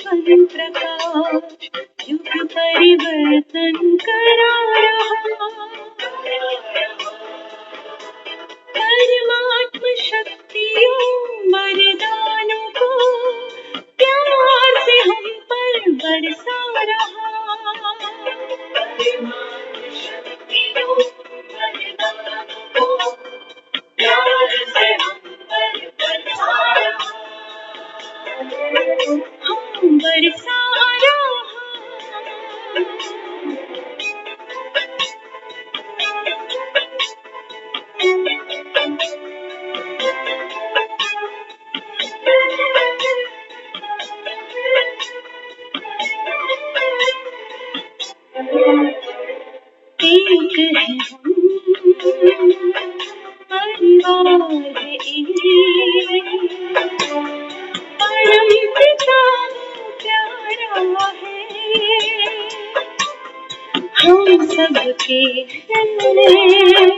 जीवन प्रकाश युग परिवर्तन करा रहा। परमात्म शक्तियों वरदानों को प्यार से हम पर बरसा रहा। परमात्म शक्तियों वरदानों को प्यार से हम पर बरसा रहा। हम बरसा रहा। एक है हम, परिवार है एक, परम पिता प्यारा है। हम सबके हैं,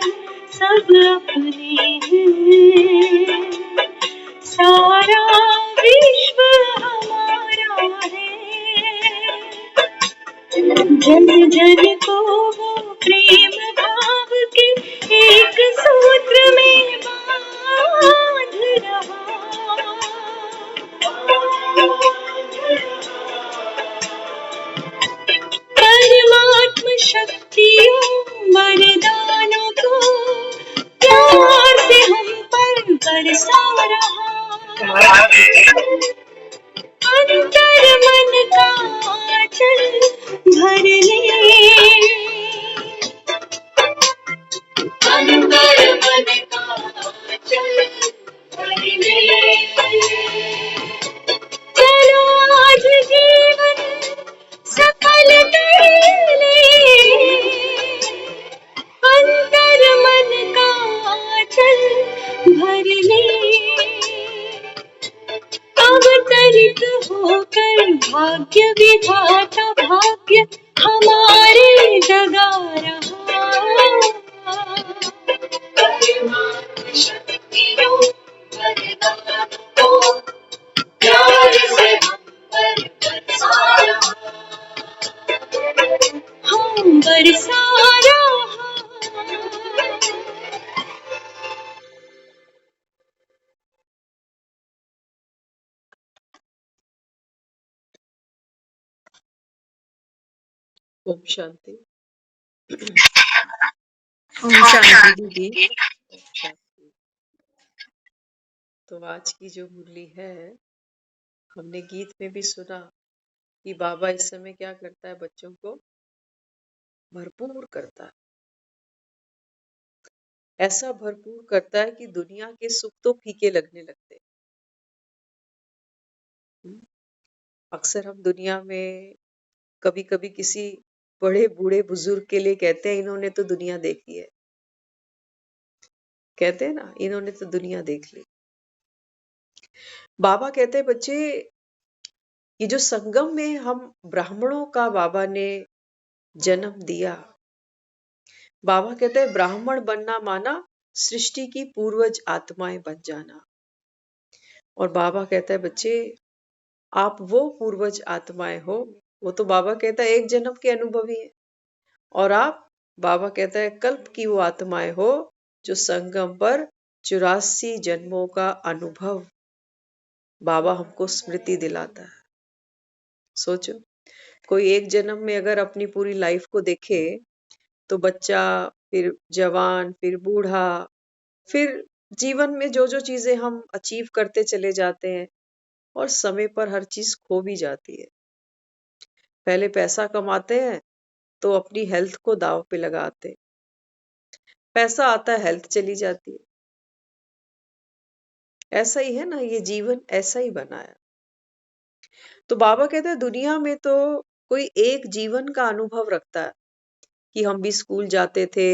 सब अपने हैं, सारा विश्व हमारा है। जन जन को वो प्रेम भाव के एक सूत्र में बांध रहा। परमात्म शक्तियों वरदानों को प्यार से हम पर बरसा रहा। अंतर मन का आंचल भर ले, अंतर मन का आंचल भर ले। चलो आज जीवन सफल कर ले, अंतर मन का आंचल भर ले। अवतरित होकर भाग्य विधाता भाग्य हमारे जगा रहा। परमात्म शक्तियों वरदानों को प्यार से हम पर बरसा रहा। हम बरसा रहा। ओम शांति। ओम शांति दीदी। तो आज की जो मुरली है, हमने गीत में भी सुना कि बाबा इस समय क्या करता है, बच्चों को भरपूर करता है। ऐसा भरपूर करता है कि दुनिया के सुख तो फीके लगने लगते हैं। अक्सर हम दुनिया में कभी कभी किसी बड़े बूढ़े बुजुर्ग के लिए कहते हैं इन्होंने तो दुनिया देखी है, कहते हैं ना इन्होंने तो दुनिया देख ली। बाबा कहते हैं बच्चे, ये जो संगम में हम ब्राह्मणों का बाबा ने जन्म दिया, बाबा कहते हैं ब्राह्मण बनना माना सृष्टि की पूर्वज आत्माएं बन जाना। और बाबा कहता है बच्चे, आप वो पूर्वज आत्माएं हो, वो तो बाबा कहता है एक जन्म के अनुभवी है, और आप बाबा कहता है कल्प की वो आत्माएं हो जो संगम पर 84 जन्मों का अनुभव बाबा हमको स्मृति दिलाता है। सोचो, कोई एक जन्म में अगर अपनी पूरी लाइफ को देखे तो बच्चा, फिर जवान, फिर बूढ़ा, फिर जीवन में जो जो चीजें हम अचीव करते चले जाते हैं और समय पर हर चीज खो भी जाती है। पहले पैसा कमाते हैं तो अपनी हेल्थ को दांव पे लगाते हैं, पैसा आता है हेल्थ चली जाती है। ऐसा ही है ना, ये जीवन ऐसा ही बना है। तो बाबा कहते हैं दुनिया में तो कोई एक जीवन का अनुभव रखता है कि हम भी स्कूल जाते थे,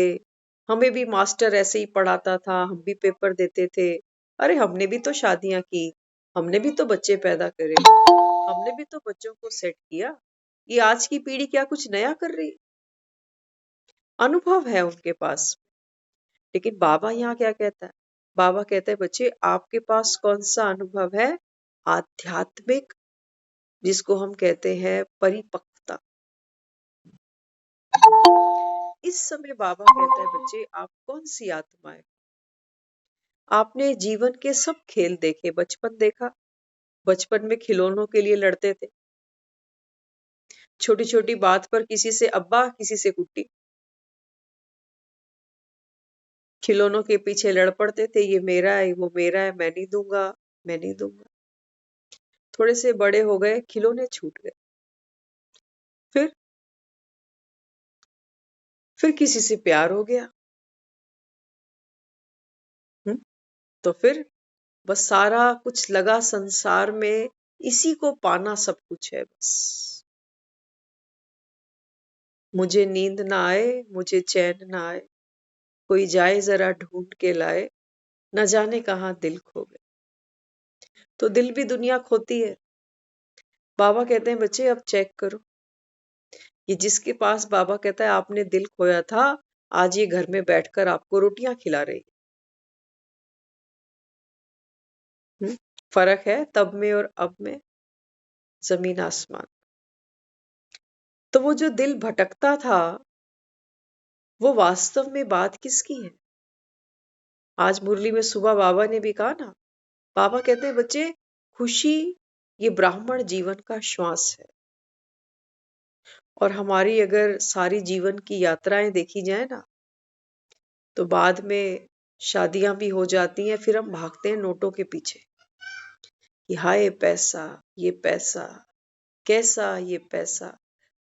हमें भी मास्टर ऐसे ही पढ़ाता था, हम भी पेपर देते थे, अरे हमने भी तो शादियां की, हमने भी तो बच्चे पैदा करे, हमने भी तो बच्चों को सेट किया। ये आज की पीढ़ी क्या कुछ नया कर रही? अनुभव है उनके पास। लेकिन बाबा यहाँ क्या कहता है? बाबा कहता है बच्चे, आपके पास कौन सा अनुभव है? आध्यात्मिक जिसको हम कहते हैं परिपक्वता। इस समय बाबा कहता है बच्चे आप कौन सी आत्मा है। आपने जीवन के सब खेल देखे, बचपन देखा, बचपन में खिलौनों के लिए लड़ते थे, छोटी छोटी बात पर किसी से अब्बा किसी से कुट्टी, खिलौनों के पीछे लड़ पड़ते थे, ये मेरा है वो मेरा है, मैं नहीं दूंगा मैं नहीं दूंगा। थोड़े से बड़े हो गए, खिलौने छूट गए, फिर फिर किसी से प्यार हो गया। तो फिर बस सारा कुछ लगा संसार में, इसी को पाना सब कुछ है बस। मुझे नींद ना आए, मुझे चैन ना आए, कोई जाए जरा ढूंढ के लाए, न जाने कहाँ दिल खो गए। तो दिल भी दुनिया खोती है। बाबा कहते हैं बच्चे अब चेक करो, ये जिसके पास बाबा कहता है आपने दिल खोया था, आज ये घर में बैठकर आपको रोटियां खिला रही है। फर्क है तब में और अब में, जमीन आसमान। तो वो जो दिल भटकता था, वो वास्तव में बात किसकी है। आज मुरली में सुबह बाबा ने भी कहा ना, बाबा कहते हैं बच्चे खुशी ये ब्राह्मण जीवन का श्वास है। और हमारी अगर सारी जीवन की यात्राएं देखी जाए ना, तो बाद में शादियां भी हो जाती हैं, फिर हम भागते हैं नोटों के पीछे कि हाय पैसा, ये पैसा कैसा, ये पैसा,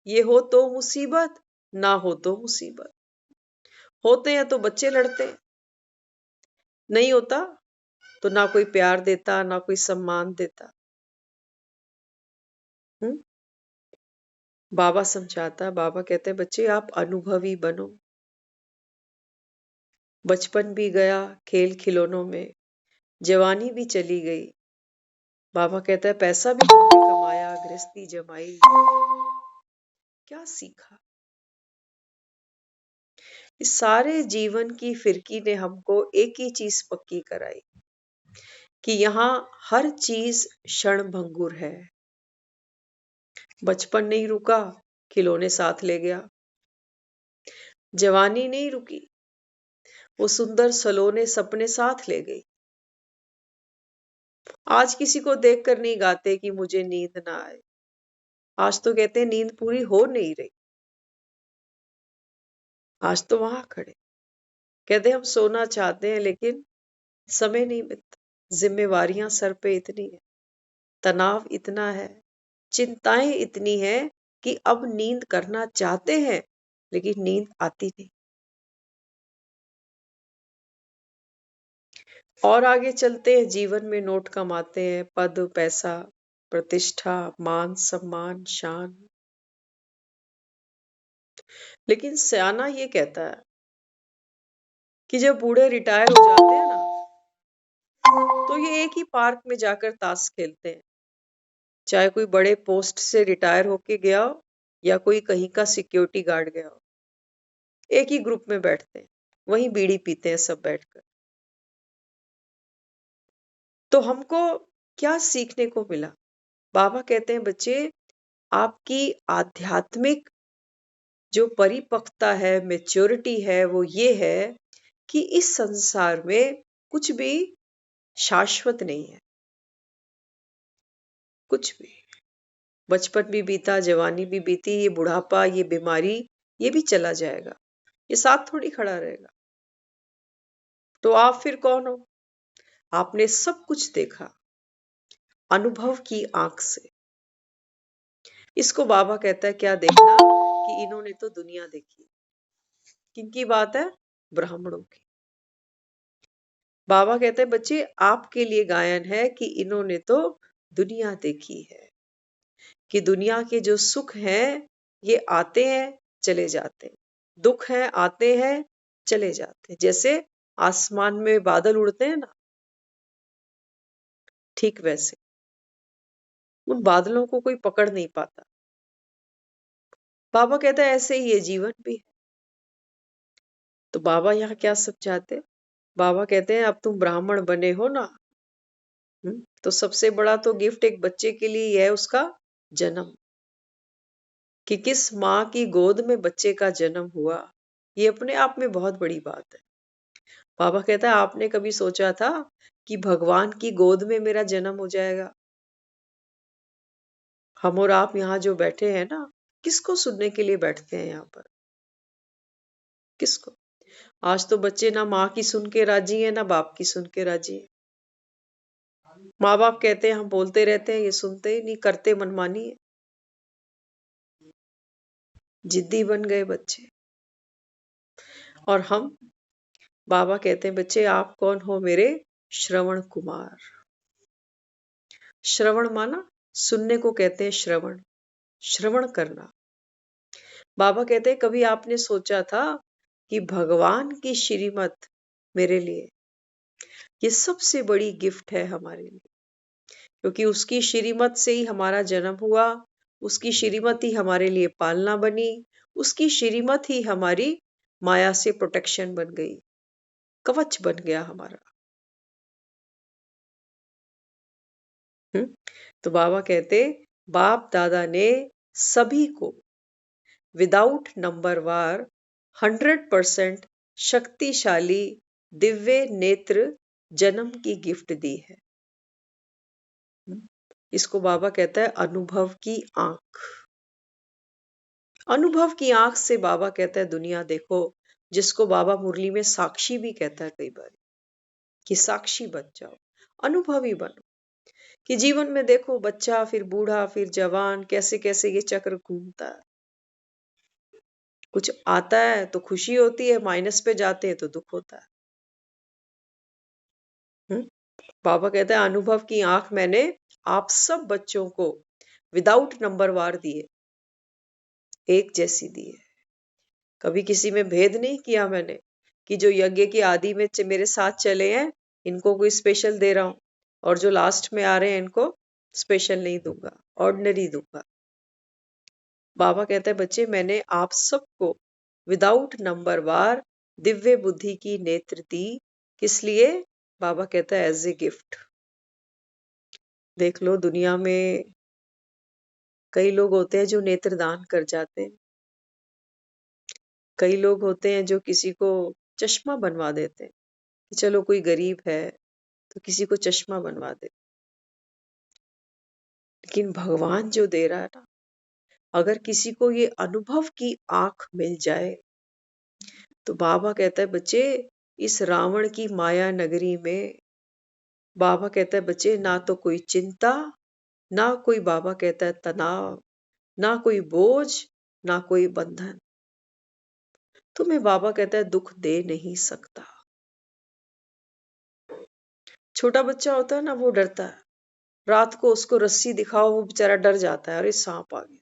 ये हो तो मुसीबत, ना हो तो मुसीबत। होते हैं तो बच्चे लड़ते हैं, नहीं होता तो ना कोई प्यार देता ना कोई सम्मान देता। हम्म बाबा समझाता, बाबा कहते हैं बच्चे आप अनुभवी बनो। बचपन भी गया खेल खिलौनों में, जवानी भी चली गई। बाबा कहता है पैसा भी तुमने कमाया, गृहस्थी जमाई, क्या सीखा। इस सारे जीवन की फिरकी ने हमको एक ही चीज पक्की कराई कि यहाँ हर चीज क्षण भंगुर है। बचपन नहीं रुका, खिलौने साथ ले गया। जवानी नहीं रुकी, वो सुंदर सलोने सपने साथ ले गई। आज किसी को देखकर नहीं गाते कि मुझे नींद ना आए, आज तो कहते हैं नींद पूरी हो नहीं रही। आज तो वहां खड़े कहते हम सोना चाहते हैं लेकिन समय नहीं मिलता, जिम्मेवारियां सर पे इतनी है, तनाव इतना है, चिंताएं इतनी है कि अब नींद करना चाहते हैं लेकिन नींद आती नहीं। और आगे चलते हैं, जीवन में नोट कमाते हैं, पद पैसा प्रतिष्ठा मान सम्मान शान। लेकिन सियाना ये कहता है कि जब बूढ़े रिटायर हो जाते हैं ना, तो ये एक ही पार्क में जाकर ताश खेलते हैं, चाहे कोई बड़े पोस्ट से रिटायर होके गया हो या कोई कहीं का सिक्योरिटी गार्ड गया हो। एक ही ग्रुप में बैठते हैं, वहीं बीड़ी पीते हैं सब बैठकर। तो हमको क्या सीखने को मिला। बाबा कहते हैं बच्चे आपकी आध्यात्मिक जो परिपक्वता है, मेच्योरिटी है, वो ये है कि इस संसार में कुछ भी शाश्वत नहीं है। कुछ भी, बचपन भी बीता, जवानी भी बीती, ये बुढ़ापा, ये बीमारी, ये भी चला जाएगा, ये साथ थोड़ी खड़ा रहेगा। तो आप फिर कौन हो। आपने सब कुछ देखा अनुभव की आंख से। इसको बाबा कहता है क्या देखना, कि इन्होंने तो दुनिया देखी। किनकी बात है, ब्राह्मणों की। बाबा कहते हैं बच्चे आपके लिए गायन है कि इन्होंने तो दुनिया देखी है, कि दुनिया के जो सुख हैं ये आते हैं चले जाते हैं, दुख हैं आते हैं चले जाते हैं। जैसे आसमान में बादल उड़ते हैं ना, ठीक वैसे उन बादलों को कोई पकड़ नहीं पाता। बाबा कहता है ऐसे ही ये जीवन भी है। तो बाबा यहाँ क्या समझाते, बाबा कहते हैं अब तुम ब्राह्मण बने हो ना, तो सबसे बड़ा तो गिफ्ट एक बच्चे के लिए है उसका जन्म, कि किस माँ की गोद में बच्चे का जन्म हुआ, ये अपने आप में बहुत बड़ी बात है। बाबा कहता है आपने कभी सोचा था कि भगवान की गोद में मेरा जन्म हो जाएगा? हम और आप यहाँ जो बैठे हैं ना, किसको सुनने के लिए बैठते हैं यहाँ पर? किसको? आज तो बच्चे ना माँ की सुन के राजी है, ना बाप की सुन के राजी है। माँ बाप कहते हैं हम बोलते रहते हैं, ये सुनते ही नहीं, करते मनमानी है। जिद्दी बन गए बच्चे। और हम, बाबा कहते हैं बच्चे आप कौन हो मेरे? श्रवण कुमार। श्रवण माना सुनने को कहते हैं श्रवण, श्रवण करना। बाबा कहते हैं कभी आपने सोचा था कि भगवान की श्रीमत मेरे लिए ये सबसे बड़ी गिफ्ट है हमारे लिए, क्योंकि उसकी श्रीमत से ही हमारा जन्म हुआ, उसकी श्रीमत ही हमारे लिए पालना बनी, उसकी श्रीमत ही हमारी माया से प्रोटेक्शन बन गई, कवच बन गया हमारा। तो बाबा कहते बाप दादा ने सभी को विदाउट नंबर वार 100% शक्तिशाली दिव्य नेत्र जन्म की गिफ्ट दी है। इसको बाबा कहता है अनुभव की आंख। अनुभव की आंख से बाबा कहता है दुनिया देखो, जिसको बाबा मुरली में साक्षी भी कहता है कई बार, कि साक्षी बन जाओ, अनुभवी बनो, कि जीवन में देखो बच्चा फिर बूढ़ा फिर जवान, कैसे कैसे ये चक्र घूमता है। कुछ आता है तो खुशी होती है, माइनस पे जाते हैं तो दुख होता है। बाबा कहता है अनुभव की आंख मैंने आप सब बच्चों को विदाउट नंबर वार दिए, एक जैसी दी है। कभी किसी में भेद नहीं किया मैंने, कि जो यज्ञ की आदि में मेरे साथ चले हैं इनको कोई स्पेशल दे रहा हूं, और जो लास्ट में आ रहे हैं इनको स्पेशल नहीं दूंगा, ऑर्डिनरी दूंगा। बाबा कहता है बच्चे मैंने आप सबको विदाउट नंबर वार दिव्य बुद्धि की नेत्र दी। किस लिए? बाबा कहता है एज ए गिफ्ट। देख लो दुनिया में कई लोग होते हैं जो नेत्र दान कर जाते हैं, कई लोग होते हैं जो किसी को चश्मा बनवा देते हैं, कि चलो कोई गरीब है तो किसी को चश्मा बनवा दे। लेकिन भगवान जो दे रहा है ना, अगर किसी को ये अनुभव की आंख मिल जाए तो बाबा कहता है बच्चे इस रावण की माया नगरी में, बाबा कहता है बच्चे ना तो कोई चिंता, ना कोई, बाबा कहता है तनाव, ना कोई बोझ, ना कोई बंधन तुम्हें, बाबा कहता है दुख दे नहीं सकता। छोटा बच्चा होता है ना, वो डरता है, रात को उसको रस्सी दिखाओ वो बेचारा डर जाता है, अरे सांप आ गया।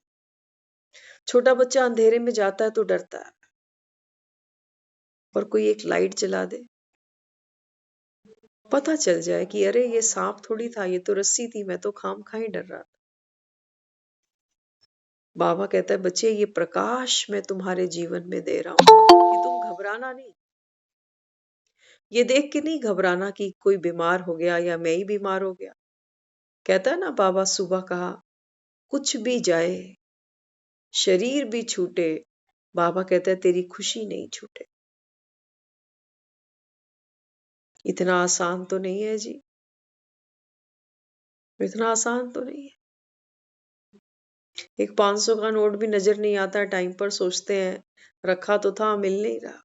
छोटा बच्चा अंधेरे में जाता है तो डरता है, और कोई एक लाइट जला दे, पता चल जाए कि अरे ये सांप थोड़ी था, ये तो रस्सी थी, मैं तो खाम खा ही डर रहा था। बाबा कहता है बच्चे ये प्रकाश मैं तुम्हारे जीवन में दे रहा हूं, कि तुम घबराना नहीं। ये देख के नहीं घबराना कि कोई बीमार हो गया या मैं ही बीमार हो गया। कहता है ना बाबा, सुबह कहा कुछ भी जाए, शरीर भी छूटे, बाबा कहता है तेरी खुशी नहीं छूटे। इतना आसान तो नहीं है जी, इतना आसान तो नहीं है। एक 500 का नोट भी नजर नहीं आता टाइम पर, सोचते हैं रखा तो था, मिल नहीं रहा,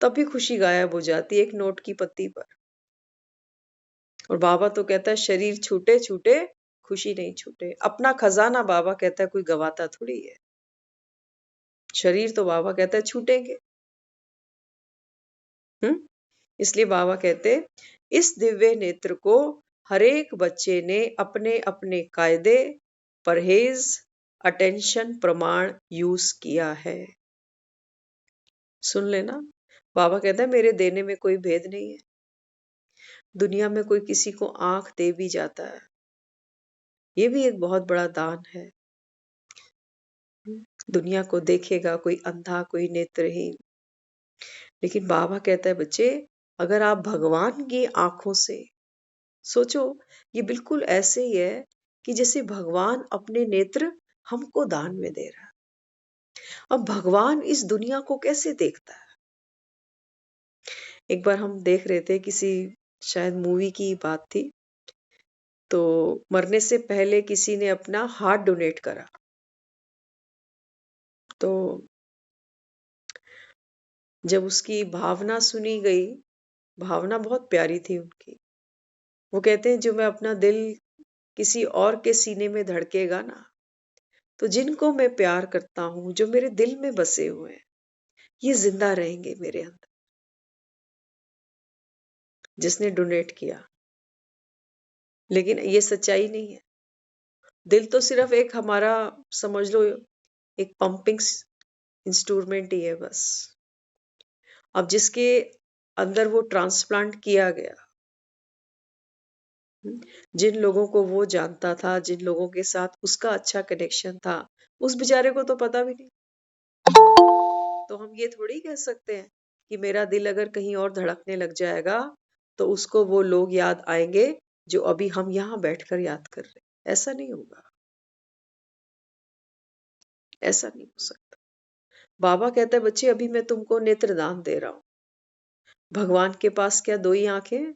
तभी खुशी गायब हो जाती है एक नोट की पत्ती पर। और बाबा तो कहता है शरीर छूटे छूटे, खुशी नहीं छूटे। अपना खजाना बाबा कहता है कोई गवाता थोड़ी है, शरीर तो बाबा कहता है छूटेंगे। इसलिए बाबा कहते इस दिव्य नेत्र को हर एक बच्चे ने अपने अपने कायदे, परहेज, अटेंशन प्रमाण यूज किया है। सुन लेना, बाबा कहता है मेरे देने में कोई भेद नहीं है। दुनिया में कोई किसी को आंख दे भी जाता है, ये भी एक बहुत बड़ा दान है। दुनिया को देखेगा कोई अंधा, कोई नेत्रहीन, लेकिन बाबा कहता है बच्चे अगर आप भगवान की आंखों से सोचो, ये बिल्कुल ऐसे ही है कि जैसे भगवान अपने नेत्र हमको दान में दे रहा है। अब भगवान इस दुनिया को कैसे देखता है? एक बार हम देख रहे थे, किसी शायद मूवी की बात थी, तो मरने से पहले किसी ने अपना हार्ट डोनेट करा। तो जब उसकी भावना सुनी गई, भावना बहुत प्यारी थी उनकी। वो कहते हैं, जो मैं अपना दिल किसी और के सीने में धड़केगा ना, तो जिनको मैं प्यार करता हूँ, जो मेरे दिल में बसे हुए हैं, ये जिंदा रहेंगे मेरे अंदर। जिसने डोनेट किया, लेकिन ये सच्चाई नहीं है। दिल तो सिर्फ एक हमारा, समझ लो, एक पंपिंग इंस्ट्रूमेंट ही है बस। अब जिसके अंदर वो ट्रांसप्लांट किया गया, जिन लोगों को वो जानता था, जिन लोगों के साथ उसका अच्छा कनेक्शन था, उस बेचारे को तो पता भी नहीं। तो हम ये थोड़ी कह सकते हैं कि मेरा दिल अगर कहीं और धड़कने लग जाएगा, तो उसको वो लोग याद आएंगे जो अभी हम यहाँ बैठकर याद कर रहे हैं। ऐसा नहीं होगा, ऐसा नहीं हो सकता। बाबा कहता है, बच्चे अभी मैं तुमको नेत्रदान दे रहा हूं। भगवान के पास क्या दो ही आंखें हैं?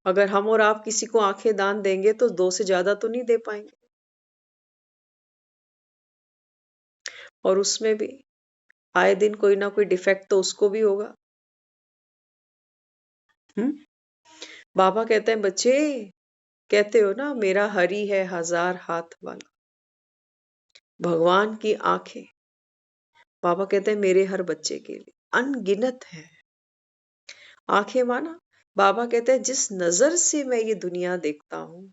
अगर हम और आप किसी को आंखें दान देंगे तो दो से ज्यादा तो नहीं दे पाएंगे। और उसमें भी आए दिन कोई ना कोई डिफेक्ट तो उसको भी होगा। हम्म। बाबा कहते हैं, बच्चे, कहते हो ना, मेरा हरि है हजार हाथ वाला। भगवान की आंखें, बाबा कहते हैं, मेरे हर बच्चे के लिए अनगिनत है। आंखें माना, बाबा कहते हैं, जिस नजर से मैं ये दुनिया देखता हूं,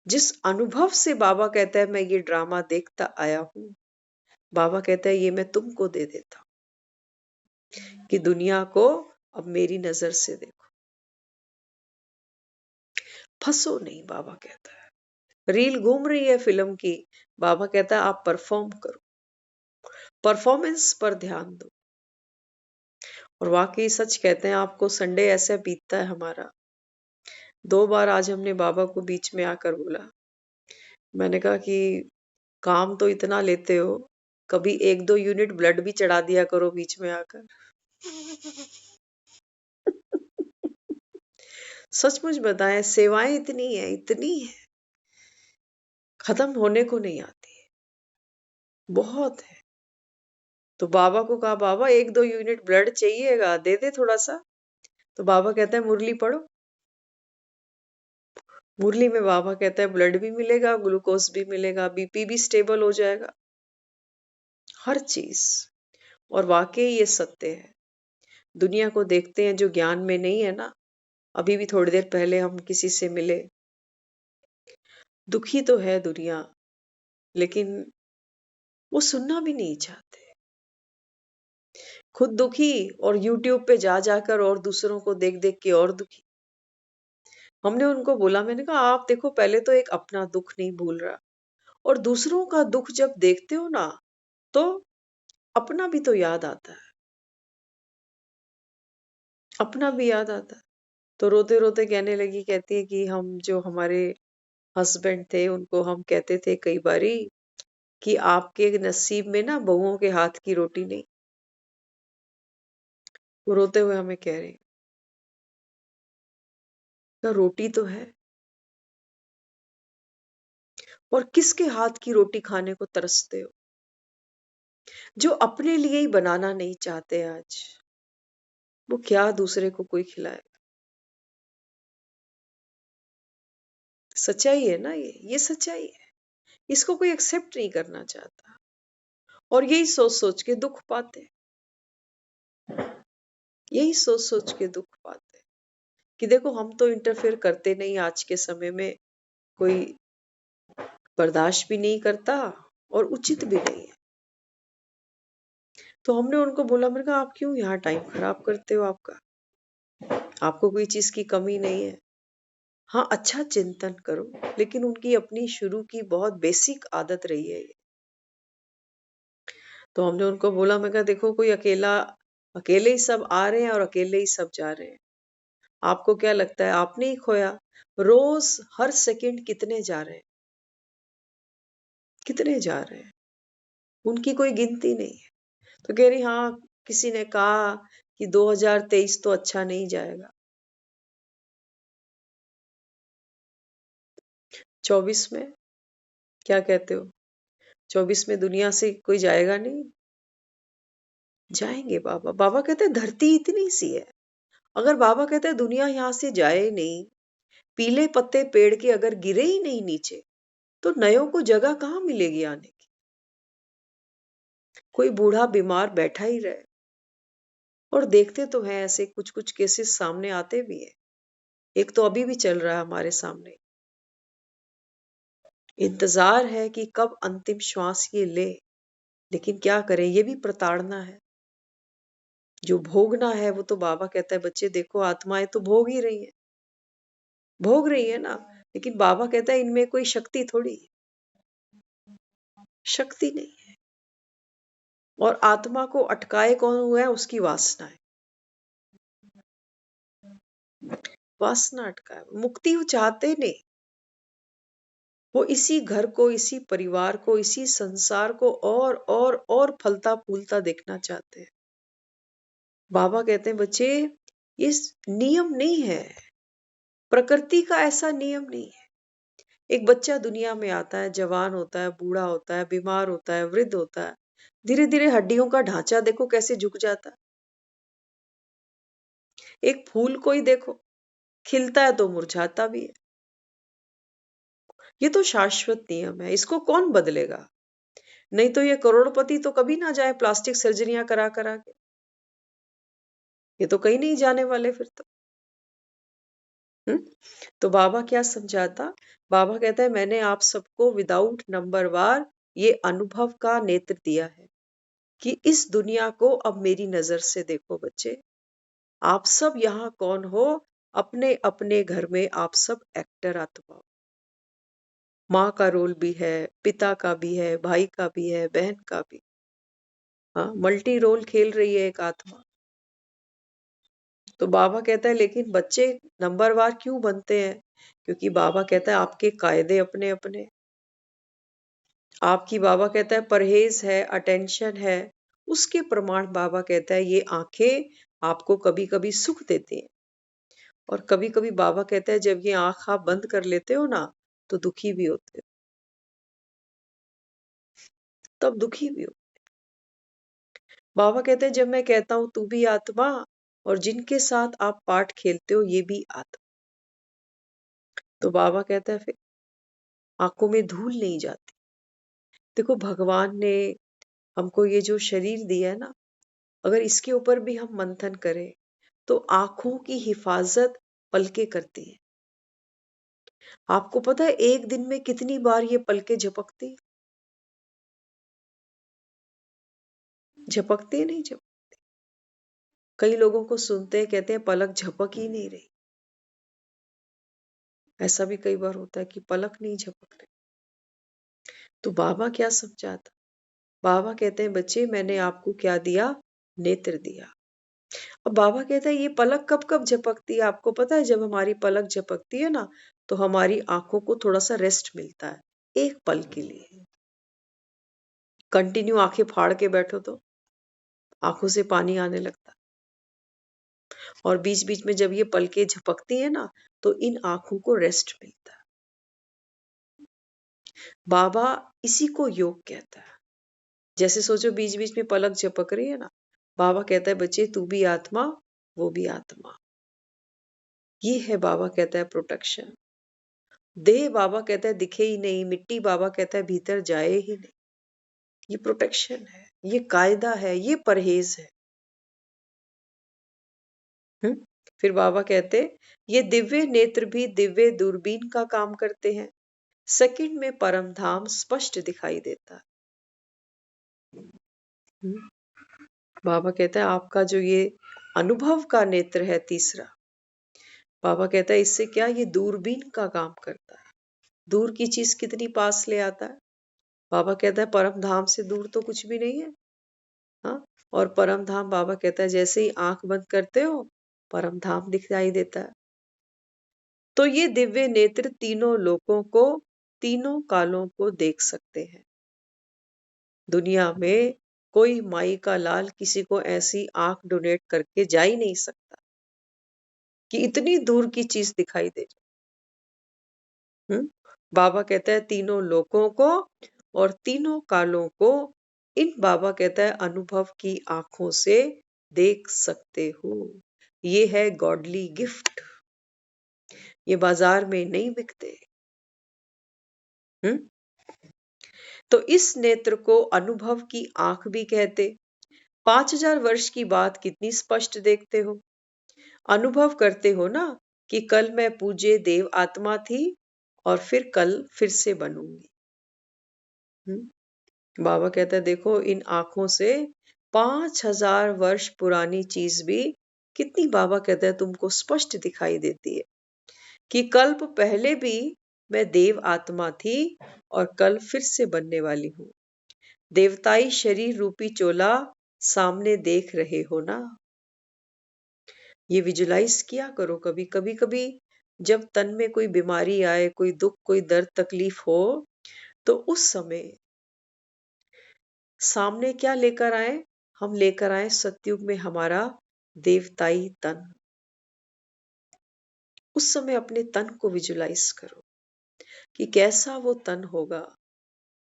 जिस अनुभव से, बाबा कहता है, मैं ये ड्रामा देखता आया हूं, बाबा कहता है, ये मैं तुमको दे देता हूं कि दुनिया को अब मेरी नजर से देखो। फंसो नहीं, बाबा कहता है। रील घूम रही है फिल्म की, बाबा कहता है, आप परफॉर्म करो, परफॉर्मेंस पर ध्यान दो। और वाकई सच कहते हैं, आपको संडे ऐसा बीतता है हमारा। 2 बार आज हमने बाबा को बीच में आकर बोला। मैंने कहा कि काम तो इतना लेते हो, कभी 1-2 यूनिट ब्लड भी चढ़ा दिया करो बीच में आकर। सचमुच बताएं, सेवाएं इतनी है, इतनी है, खत्म होने को नहीं आती है, बहुत है। तो बाबा को कहा, बाबा 1-2 यूनिट ब्लड चाहिएगा, दे दे थोड़ा सा। तो बाबा कहते हैं, मुरली पढ़ो। मुरली में बाबा कहता है, ब्लड भी मिलेगा, ग्लूकोज भी मिलेगा, बीपी भी स्टेबल हो जाएगा, हर चीज। और वाकई ये सत्य है। दुनिया को देखते हैं जो ज्ञान में नहीं है ना। अभी भी थोड़ी देर पहले हम किसी से मिले, दुखी तो है दुनिया, लेकिन वो सुनना भी नहीं चाहते। खुद दुखी, और यूट्यूब पे जा जाकर और दूसरों को देख देख के और दुखी। हमने उनको बोला, मैंने कहा, आप देखो, पहले तो एक अपना दुख नहीं भूल रहा, और दूसरों का दुख जब देखते हो ना, तो अपना भी तो याद आता है, अपना भी याद आता है। तो रोते रोते कहने लगी, कहती है कि हम जो हमारे हस्बैंड थे, उनको हम कहते थे कई बारी कि आपके नसीब में ना बहुओं के हाथ की रोटी नहीं। वो रोते हुए हमें कह रहे हैं, "तो रोटी तो है, और किसके हाथ की रोटी खाने को तरसते हो, जो अपने लिए ही बनाना नहीं चाहते आज, वो क्या दूसरे को कोई खिलाए।" सच्चाई है ना, ये सच्चाई है। इसको कोई एक्सेप्ट नहीं करना चाहता, और यही सोच सोच के दुख पाते, यही सोच सोच के दुख पाते कि देखो, हम तो इंटरफेयर करते नहीं, आज के समय में कोई बर्दाश्त भी नहीं करता, और उचित भी नहीं है। तो हमने उनको बोला, मैंने कहा, आप क्यों यहाँ टाइम खराब करते हो आपका, आपको कोई चीज की कमी नहीं है। हाँ, अच्छा चिंतन करो, लेकिन उनकी अपनी शुरू की बहुत बेसिक आदत रही है ये। तो हमने उनको बोला, मैं कहा, देखो, कोई अकेला, अकेले ही सब आ रहे हैं और अकेले ही सब जा रहे हैं। आपको क्या लगता है आपने ही खोया? रोज हर सेकंड कितने जा रहे हैं? कितने जा रहे हैं? उनकी कोई गिनती नहीं है। तो कह रही हाँ, किसी ने कहा कि 2023 तो अच्छा नहीं जाएगा। 24 में क्या कहते हो? 24 में दुनिया से कोई जाएगा नहीं? जाएंगे बाबा। बाबा कहते हैं धरती इतनी सी है। अगर बाबा कहते हैं दुनिया यहाँ से जाए नहीं, पीले पत्ते पेड़ के अगर गिरे ही नहीं नीचे, तो नयों को जगह कहाँ मिलेगी आने की? कोई बूढ़ा बीमार बैठा ही रहे। और देखते तो हैं ऐसे कुछ कुछ केसेस सामने आते भी हैं। एक तो अभी भी चल रहा है हमारे सामने। इंतजार है कि कब अंतिम श्वास ये ले, लेकिन क्या करें, ये भी प्रताड़ना है। जो भोगना है वो तो बाबा कहता है बच्चे देखो आत्माएं तो भोग ही रही है, भोग रही है ना। लेकिन बाबा कहता है इनमें कोई शक्ति थोड़ी है, शक्ति नहीं है। और आत्मा को अटकाए कौन हुआ है? उसकी वासना है। वासना अटकाए, मुक्ति वो चाहते नहीं। वो इसी घर को, इसी परिवार को, इसी संसार को और फलता फूलता देखना चाहते हैं। बाबा कहते हैं बच्चे ये नियम नहीं है, प्रकृति का ऐसा नियम नहीं है। एक बच्चा दुनिया में आता है, जवान होता है, बूढ़ा होता है, बीमार होता है, वृद्ध होता है, धीरे धीरे हड्डियों का ढांचा देखो कैसे झुक जाता है। एक फूल को ही देखो, खिलता है तो मुरझाता भी है। ये तो शाश्वत नियम है, इसको कौन बदलेगा? नहीं तो ये करोड़पति तो कभी ना जाए प्लास्टिक सर्जरियां करा करा के। ये तो कहीं नहीं जाने वाले फिर तो। तो बाबा क्या समझाता? बाबा कहता है मैंने आप सबको विदाउट नंबर वार ये अनुभव का नेत्र दिया है कि इस दुनिया को अब मेरी नजर से देखो बच्चे। आप सब यहाँ कौन हो? अपने अपने घर में आप सब एक्टर आत्मा हो। माँ का रोल भी है, पिता का भी है, भाई का भी है, बहन का भी। हाँ, मल्टी रोल खेल रही है एक आत्मा। तो बाबा कहता है लेकिन बच्चे नंबरवार क्यों बनते हैं? क्योंकि बाबा कहता है आपके कायदे अपने अपने। आपकी बाबा कहता है परहेज है, अटेंशन है, उसके प्रमाण बाबा कहता है ये आंखें आपको कभी कभी सुख देती हैं, और कभी कभी बाबा कहता है जब ये आंख आप बंद कर लेते हो ना तो दुखी भी होते हो, तब दुखी भी हो। बाबा कहते हैं जब मैं कहता हूं तू भी आत्मा, और जिनके साथ आप पाठ खेलते हो ये भी आत्मा, तो बाबा कहता है फिर आंखों में धूल नहीं जाती। देखो भगवान ने हमको ये जो शरीर दिया है ना, अगर इसके ऊपर भी हम मंथन करें तो आंखों की हिफाजत पलके करती है। आपको पता है एक दिन में कितनी बार ये पलके झपकती? झपकती नहीं झपक। कई लोगों को सुनते हैं कहते हैं पलक झपक ही नहीं रही। ऐसा भी कई बार होता है कि पलक नहीं झपक रही। तो बाबा क्या समझाता? बाबा कहते हैं बच्चे मैंने आपको क्या दिया? नेत्र दिया। अब बाबा कहता है ये पलक कब कब झपकती है? आपको पता है जब हमारी पलक झपकती है ना तो हमारी आंखों को थोड़ा सा रेस्ट मिलता है, एक पल के लिए। कंटिन्यू आंखें फाड़ के बैठो तो आंखों से पानी आने लगता है। और बीच बीच में जब ये पलकें झपकती है ना तो इन आंखों को रेस्ट मिलता है। बाबा इसी को योग कहता है। जैसे सोचो बीच बीच में पलक झपक रही है ना, बाबा कहता है बच्चे तू भी आत्मा, वो भी आत्मा। ये है बाबा कहता है प्रोटेक्शन। देह बाबा कहता है दिखे ही नहीं, मिट्टी बाबा कहता है भीतर जाए ही नहीं। ये प्रोटेक्शन है, ये कायदा है, ये परहेज है। हम्म? फिर बाबा कहते ये दिव्य नेत्र भी दिव्य दूरबीन का काम करते हैं, सेकंड में परम धाम स्पष्ट दिखाई देता है। हम्म? बाबा कहता है आपका जो ये अनुभव का नेत्र है तीसरा, बाबा कहता है इससे क्या ये दूरबीन का काम करता है। दूर की चीज कितनी पास ले आता है। बाबा कहता है परम धाम से दूर तो कुछ भी नहीं है। हाँ, और परम धाम बाबा कहता है जैसे ही आंख बंद करते हो परम धाम दिखाई देता है। तो ये दिव्य नेत्र तीनों लोकों को, तीनों कालों को देख सकते हैं। दुनिया में कोई माई का लाल किसी को ऐसी आंख डोनेट करके जा ही नहीं सकता कि इतनी दूर की चीज दिखाई दे जाए। बाबा कहता है तीनों लोकों को और तीनों कालों को इन बाबा कहता है अनुभव की आंखों से देख सकते हो। ये है गॉडली गिफ्ट, ये बाजार में नहीं बिकते। तो इस नेत्र को अनुभव की आंख भी कहते। 5000 वर्ष की बात कितनी स्पष्ट देखते हो, अनुभव करते हो ना कि कल मैं पूज्य देव आत्मा थी और फिर कल फिर से बनूंगी। बाबा कहता है देखो इन आंखों से 5000 वर्ष पुरानी चीज भी कितनी, बाबा कहता है तुमको स्पष्ट दिखाई देती है कि कल्प पहले भी मैं देव आत्मा थी और कल फिर से बनने वाली हूं। देवताई शरीर रूपी चोला सामने देख रहे हो ना। ये विजुलाइज किया करो कभी कभी। कभी जब तन में कोई बीमारी आए, कोई दुख, कोई दर्द, तकलीफ हो, तो उस समय सामने क्या लेकर आए, हम लेकर आए सतयुग में हमारा देवताई तन। उस समय अपने तन को विजुलाइज करो कि कैसा वो तन होगा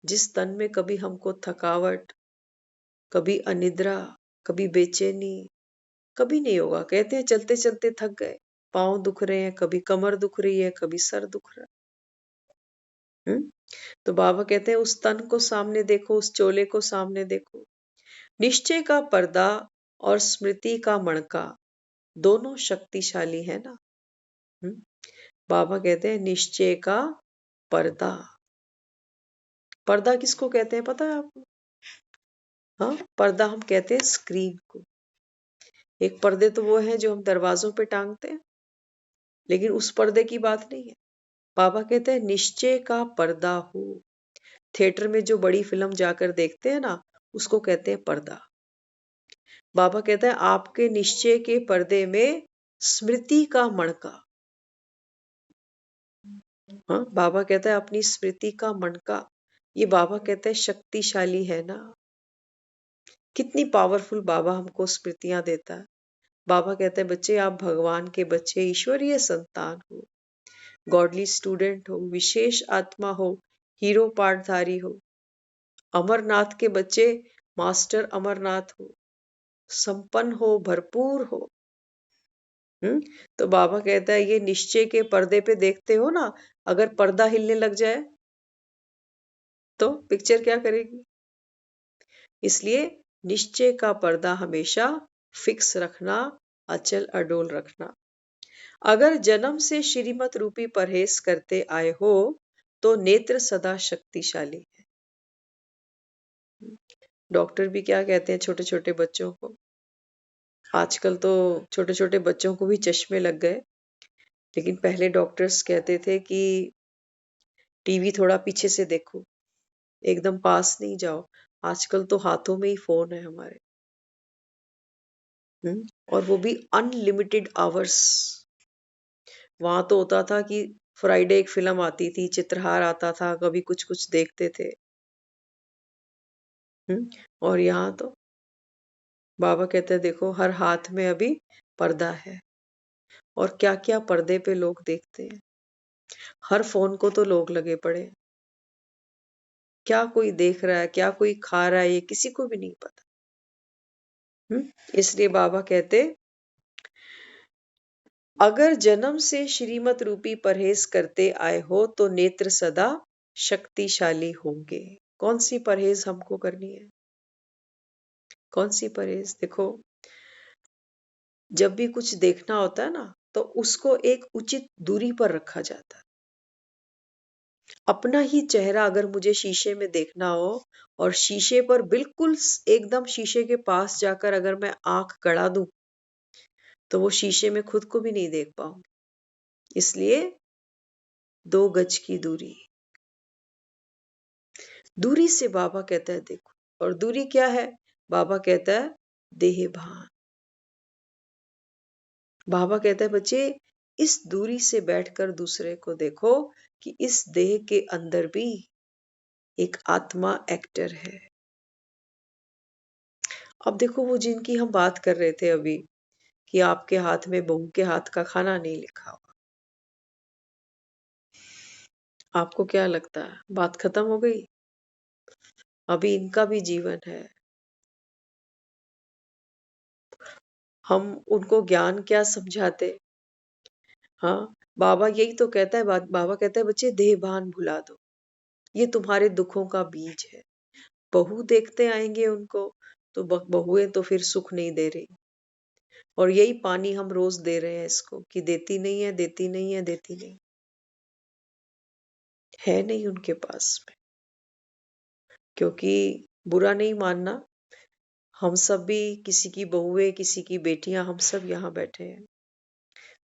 जिस तन में कभी हमको थकावट, कभी अनिद्रा, कभी बेचैनी कभी नहीं होगा। कहते हैं चलते चलते थक गए, पांव दुख रहे हैं, कभी कमर दुख रही है, कभी सर दुख रहा है। तो बाबा कहते हैं उस तन को सामने देखो, उस चोले को सामने देखो। निश्चय का पर्दा और स्मृति का मणका दोनों शक्तिशाली है ना। बाबा कहते हैं निश्चय का पर्दा। पर्दा किसको कहते हैं पता है आपको? हाँ, पर्दा हम कहते हैं स्क्रीन को। एक पर्दे तो वो है जो हम दरवाजों पे टांगते हैं, लेकिन उस पर्दे की बात नहीं है। बाबा कहते हैं निश्चय का पर्दा हो। थिएटर में जो बड़ी फिल्म जाकर देखते हैं ना, उसको कहते हैं पर्दा। बाबा कहता है आपके निश्चय के पर्दे में स्मृति का मणका। हाँ, बाबा कहता है अपनी स्मृति का मणका। ये बाबा कहते हैं शक्तिशाली है ना। कितनी पावरफुल बाबा हमको स्मृतियां देता है। बाबा कहते हैं बच्चे आप भगवान के बच्चे, ईश्वरीय संतान हो, गॉडली स्टूडेंट हो, विशेष आत्मा हो, हीरो पाठधारी हो, अमरनाथ के बच्चे, मास्टर अमरनाथ हो, संपन्न हो, भरपूर हो। तो बाबा कहता है ये निश्चय के पर्दे पे देखते हो ना, अगर पर्दा हिलने लग जाए तो पिक्चर क्या करेगी। इसलिए निश्चय का पर्दा हमेशा फिक्स रखना, अचल अडोल रखना। अगर जन्म से श्रीमत रूपी परहेज करते आए हो तो नेत्र सदा शक्तिशाली है। डॉक्टर भी क्या कहते हैं छोटे छोटे बच्चों को, आजकल तो छोटे छोटे बच्चों को भी चश्मे लग गए, लेकिन पहले डॉक्टर्स कहते थे कि टीवी थोड़ा पीछे से देखो, एकदम पास नहीं जाओ। आजकल तो हाथों में ही फोन है हमारे। और वो भी अनलिमिटेड आवर्स। वहां तो होता था कि फ्राइडे एक फिल्म आती थी, चित्रहार आता था, कभी कुछ कुछ देखते थे। और यहाँ तो बाबा कहते हैं देखो हर हाथ में अभी पर्दा है, और क्या क्या पर्दे पे लोग देखते हैं। हर फोन को तो लोग लगे पड़े हैं। क्या कोई देख रहा है, क्या कोई खा रहा है, ये किसी को भी नहीं पता। इसलिए बाबा कहते अगर जन्म से श्रीमत रूपी परहेज करते आए हो तो नेत्र सदा शक्तिशाली होंगे। कौन सी परहेज हमको करनी है, कौन सी परहेज? देखो जब भी कुछ देखना होता है ना, तो उसको एक उचित दूरी पर रखा जाता है। अपना ही चेहरा अगर मुझे शीशे में देखना हो और शीशे पर बिल्कुल एकदम शीशे के पास जाकर अगर मैं आंख गड़ा दूं, तो वो शीशे में खुद को भी नहीं देख पाऊंगी। इसलिए 2 गज की दूरी। दूरी से बाबा कहता है देखो, और दूरी क्या है? बाबा कहता है देह भान। बाबा कहता है बच्चे इस दूरी से बैठकर दूसरे को देखो कि इस देह के अंदर भी एक आत्मा एक्टर है। अब देखो वो जिनकी हम बात कर रहे थे अभी कि आपके हाथ में बहू के हाथ का खाना नहीं लिखा हुआ, आपको क्या लगता है बात खत्म हो गई? अभी इनका भी जीवन है। हम उनको ज्ञान क्या समझाते? हाँ, बाबा यही तो कहता है। बाबा कहता है बच्चे देह भान भुला दो, ये तुम्हारे दुखों का बीज है। बहू देखते आएंगे उनको तो बहुएं तो फिर सुख नहीं दे रही, और यही पानी हम रोज दे रहे हैं इसको कि देती नहीं है, देती नहीं है, देती नहीं है, नहीं उनके पास में। क्योंकि बुरा नहीं मानना, हम सब भी किसी की बहुएं, किसी की बेटियां, हम सब यहाँ बैठे हैं।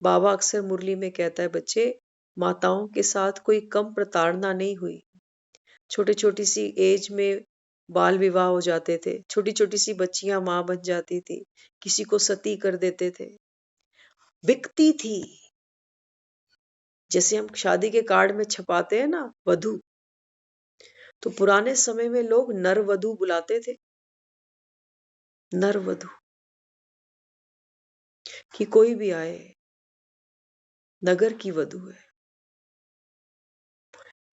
बाबा अक्सर मुरली में कहता है बच्चे माताओं के साथ कोई कम प्रताड़ना नहीं हुई। छोटी छोटी सी एज में बाल विवाह हो जाते थे, छोटी छोटी सी बच्चियां माँ बन जाती थी, किसी को सती कर देते थे, बिकती थी। जैसे हम शादी के कार्ड में छपाते हैं ना वधु, तो पुराने समय में लोग नर वधु बुलाते थे, नर वधु, कि कोई भी आए नगर की वधु है।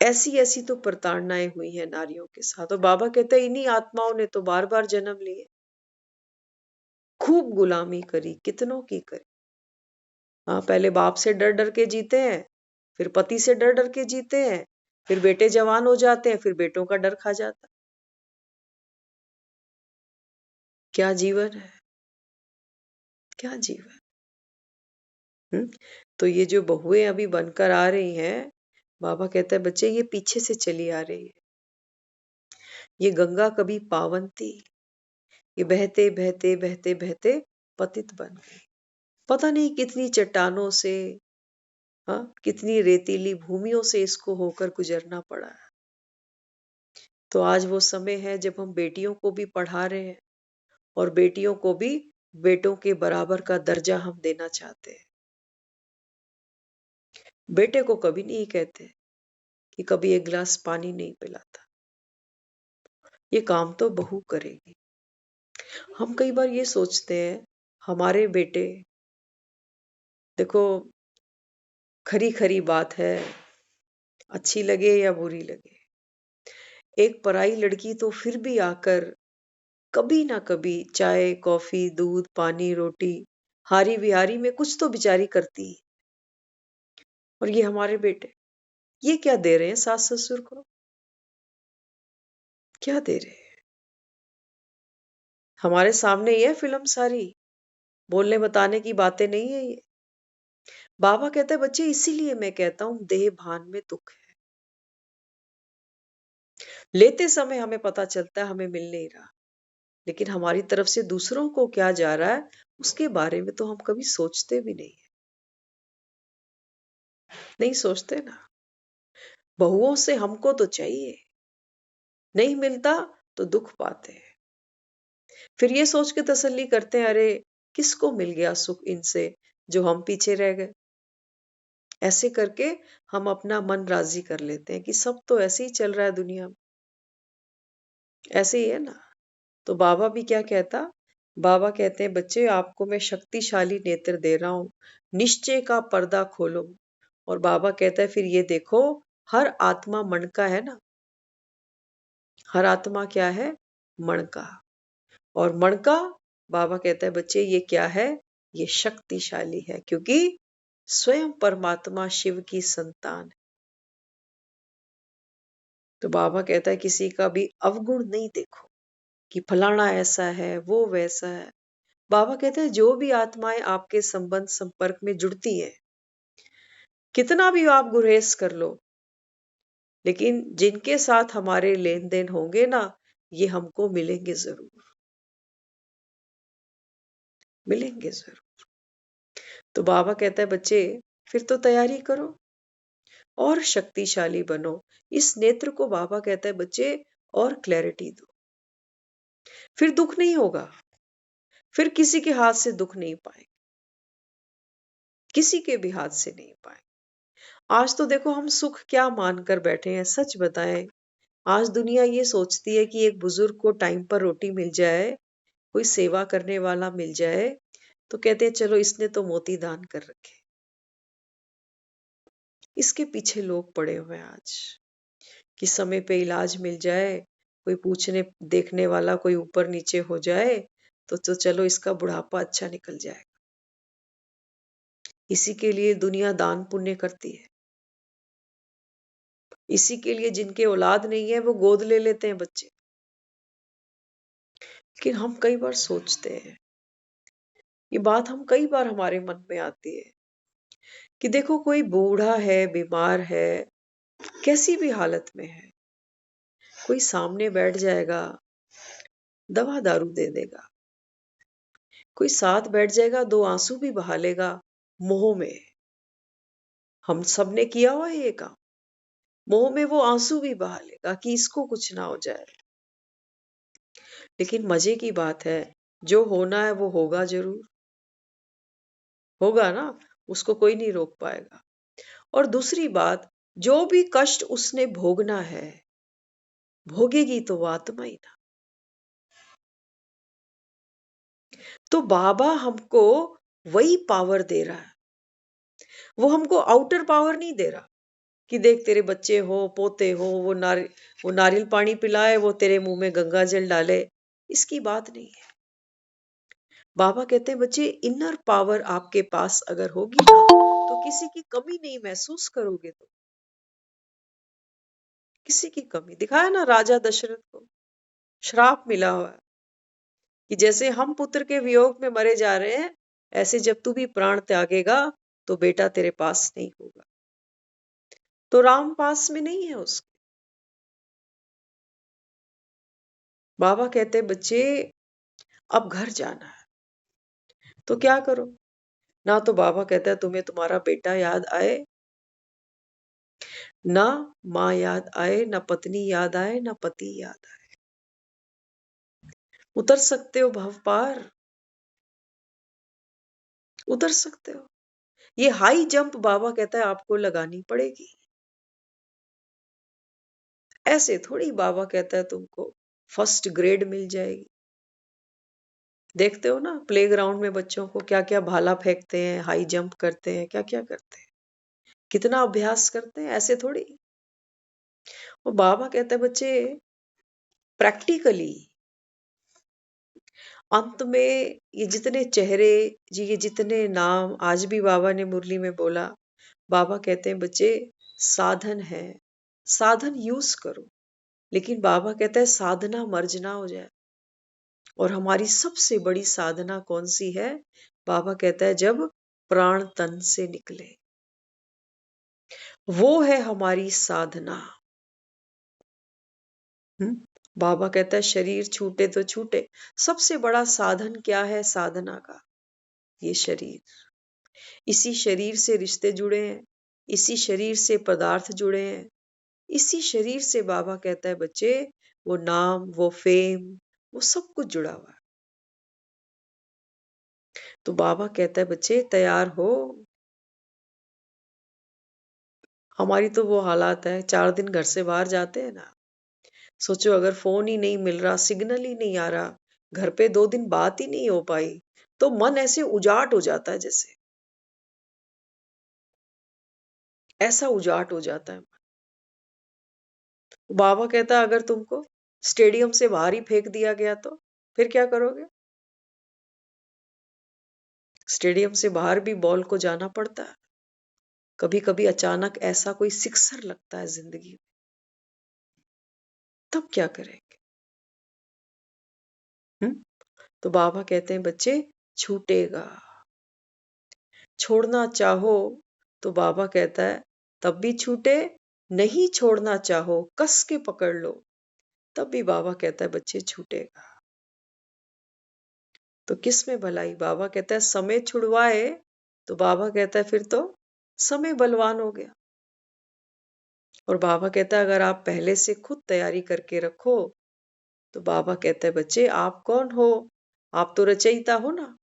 ऐसी ऐसी तो प्रताड़नाएं हुई हैं नारियों के साथ, और बाबा कहते हैं इन्हीं आत्माओं ने तो बार बार जन्म लिए, खूब गुलामी करी, कितनों की करी। हाँ, पहले बाप से डर डर के जीते हैं, फिर पति से डर डर के जीते हैं, फिर बेटे जवान हो जाते हैं, फिर बेटों का डर खा जाता। क्या जीवन है, क्या जीवन। तो ये जो बहुएं अभी बनकर आ रही हैं, बाबा कहता है बच्चे ये पीछे से चली आ रही है। ये गंगा कभी पावन थी, ये बहते बहते बहते बहते पतित बन गई। पता नहीं कितनी चट्टानों से, हाँ, कितनी रेतीली भूमियों से इसको होकर गुजरना पड़ा है। तो आज वो समय है जब हम बेटियों को भी पढ़ा रहे हैं, और बेटियों को भी बेटों के बराबर का दर्जा हम देना चाहते हैं। बेटे को कभी नहीं कहते कि कभी एक गिलास पानी नहीं पिलाता, ये काम तो बहू करेगी। हम कई बार ये सोचते हैं हमारे बेटे, देखो खरी खरी बात है, अच्छी लगे या बुरी लगे, एक पराई लड़की तो फिर भी आकर कभी ना कभी चाय कॉफी दूध पानी रोटी हारी बिहारी में कुछ तो बेचारी करती है। और ये हमारे बेटे, ये क्या दे रहे हैं सास ससुर को, क्या दे रहे हैं? हमारे सामने ही है फिल्म सारी, बोलने बताने की बातें नहीं है ये। बाबा कहता है बच्चे इसीलिए मैं कहता हूं देह भान में दुख है। लेते समय हमें पता चलता है हमें मिल नहीं रहा, लेकिन हमारी तरफ से दूसरों को क्या जा रहा है उसके बारे में तो हम कभी सोचते भी नहीं है। नहीं सोचते ना। बहुओं से हमको तो चाहिए, नहीं मिलता तो दुख पाते हैं, फिर ये सोच के तसल्ली करते हैं अरे किसको मिल गया सुख इनसे जो हम पीछे रह गए। ऐसे करके हम अपना मन राजी कर लेते हैं कि सब तो ऐसे ही चल रहा है दुनिया में, ऐसे ही है ना। तो बाबा भी क्या कहता, बाबा कहते हैं बच्चे आपको मैं शक्तिशाली नेत्र दे रहा हूं, निश्चय का पर्दा खोलो। और बाबा कहता है फिर ये देखो हर आत्मा मन का है ना, हर आत्मा क्या है, मन का। और मन का बाबा कहता है बच्चे ये क्या है, ये शक्तिशाली है, क्योंकि स्वयं परमात्मा शिव की संतान है। तो बाबा कहता है किसी का भी अवगुण नहीं देखो कि फलाना ऐसा है वो वैसा है। बाबा कहते हैं जो भी आत्माएं आपके संबंध संपर्क में जुड़ती हैं, कितना भी आप गुरेज कर लो, लेकिन जिनके साथ हमारे लेन देन होंगे ना, ये हमको मिलेंगे जरूर, मिलेंगे जरूर। तो बाबा कहता है बच्चे फिर तो तैयारी करो और शक्तिशाली बनो। इस नेत्र को बाबा कहता है बच्चे और क्लैरिटी दो, फिर दुख नहीं होगा, फिर किसी के हाथ से दुख नहीं पाए। किसी के भी हाथ से नहीं पाए। आज तो देखो हम सुख क्या मानकर बैठे हैं, सच बताएं। आज दुनिया ये सोचती है कि एक बुजुर्ग को टाइम पर रोटी मिल जाए, कोई सेवा करने वाला मिल जाए, तो कहते हैं चलो इसने तो मोती दान कर रखे। इसके पीछे लोग पड़े हुए हैं आज, कि समय पे इलाज मिल जाए, कोई पूछने देखने वाला कोई ऊपर नीचे हो जाए, तो चलो इसका बुढ़ापा अच्छा निकल जाए। इसी के लिए दुनिया दान पुण्य करती है। इसी के लिए जिनके औलाद नहीं है वो गोद ले लेते हैं बच्चे। लेकिन हम कई बार सोचते हैं, ये बात हम कई बार हमारे मन में आती है कि देखो कोई बूढ़ा है, बीमार है, कैसी भी हालत में है, कोई सामने बैठ जाएगा, दवा दारू दे देगा, कोई साथ बैठ जाएगा, दो आंसू भी बहा लेगा मोह में। हम सब ने किया हुआ है ये काम। मोह में वो आंसू भी बहा लेगा कि इसको कुछ ना हो जाए। लेकिन मजे की बात है, जो होना है वो होगा जरूर, होगा ना, उसको कोई नहीं रोक पाएगा। और दूसरी बात, जो भी कष्ट उसने भोगना है, भोगेगी तो वो आत्मा ही ना। तो बाबा हमको वही पावर दे रहा है। वो हमको आउटर पावर नहीं दे रहा कि देख तेरे बच्चे हो, पोते हो, वो नारियल पानी पिलाए, वो तेरे मुंह में गंगा जल डाले। इसकी बात नहीं है। बाबा कहते हैं बच्चे, इनर पावर आपके पास अगर होगी ना, तो किसी की कमी नहीं महसूस करोगे। तो किसी की कमी दिखाया ना राजा दशरथ को, श्राप मिला हुआ है कि जैसे हम पुत्र के वियोग में मरे जा रहे हैं, ऐसे जब तू भी प्राण त्यागेगा तो बेटा तेरे पास नहीं होगा। तो राम पास में नहीं है उसके। बाबा कहते हैं बच्चे, अब घर जाना है तो क्या करो। ना तो बाबा कहता है तुम्हें तुम्हारा बेटा याद आए, ना माँ याद आए, ना पत्नी याद आए, ना पति याद आए। उतर सकते हो भव पार, उतर सकते हो। ये हाई जंप बाबा कहता है आपको लगानी पड़ेगी। ऐसे थोड़ी बाबा कहता है तुमको फर्स्ट ग्रेड मिल जाएगी। देखते हो ना प्लेग्राउंड में बच्चों को क्या क्या भाला फेंकते हैं, हाई जंप करते हैं, क्या क्या करते हैं, कितना अभ्यास करते हैं। ऐसे थोड़ी। और बाबा कहता है बच्चे, प्रैक्टिकली अंत में ये जितने चेहरे, जी ये जितने नाम आज भी बाबा ने मुरली में बोला, बाबा कहते हैं बच्चे साधन है, साधन यूज करो। लेकिन बाबा कहता है साधना मर्ज ना हो जाए। और हमारी सबसे बड़ी साधना कौन सी है? बाबा कहता है जब प्राण तन से निकले, वो है हमारी साधना। हम्म? बाबा कहता है शरीर छूटे तो छूटे, सबसे बड़ा साधन क्या है साधना का? ये शरीर। इसी शरीर से रिश्ते जुड़े हैं, इसी शरीर से पदार्थ जुड़े हैं, इसी शरीर से बाबा कहता है बच्चे वो नाम, वो फेम, वो सब कुछ जुड़ा हुआ है। तो बाबा कहता है बच्चे तैयार हो। हमारी तो वो हालात है, 4 दिन घर से बाहर जाते हैं ना, सोचो अगर फोन ही नहीं मिल रहा, सिग्नल ही नहीं आ रहा, घर पे 2 दिन बात ही नहीं हो पाई, तो मन ऐसे उजाट हो जाता है, जैसे ऐसा उजाट हो जाता है। बाबा कहता है अगर तुमको स्टेडियम से बाहर ही फेंक दिया गया तो फिर क्या करोगे? स्टेडियम से बाहर भी बॉल को जाना पड़ता है। कभी कभी अचानक ऐसा कोई सिक्सर लगता है जिंदगी में, तब क्या करेंगे? हम्म? तो बाबा कहते हैं बच्चे छूटेगा। छोड़ना चाहो तो बाबा कहता है तब भी छूटे, नहीं छोड़ना चाहो कस के पकड़ लो, तब भी बाबा कहता है बच्चे छूटेगा। तो किस में भलाई? बाबा कहता है समय छुड़वाए, तो बाबा कहता है फिर तो समय बलवान हो गया। और बाबा कहता है अगर आप पहले से खुद तैयारी करके रखो, तो बाबा कहता है बच्चे आप कौन हो? आप तो रचयिता हो ना।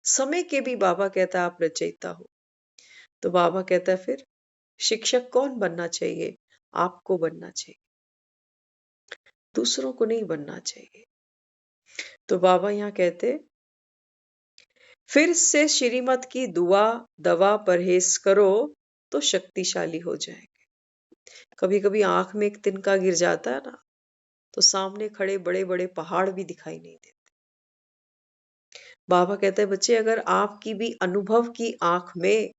समय के भी बाबा कहता है आप रचयिता हो। तो बाबा कहता है फिर शिक्षक कौन बनना चाहिए? आपको बनना चाहिए, दूसरों को नहीं बनना चाहिए। तो बाबा यहाँ कहते फिर से श्रीमत की दुआ दवा परहेज करो तो शक्तिशाली हो जाएंगे। कभी कभी आंख में एक तिनका गिर जाता है ना, तो सामने खड़े बड़े बड़े पहाड़ भी दिखाई नहीं देते। बाबा कहते हैं बच्चे, अगर आपकी भी अनुभव की आंख में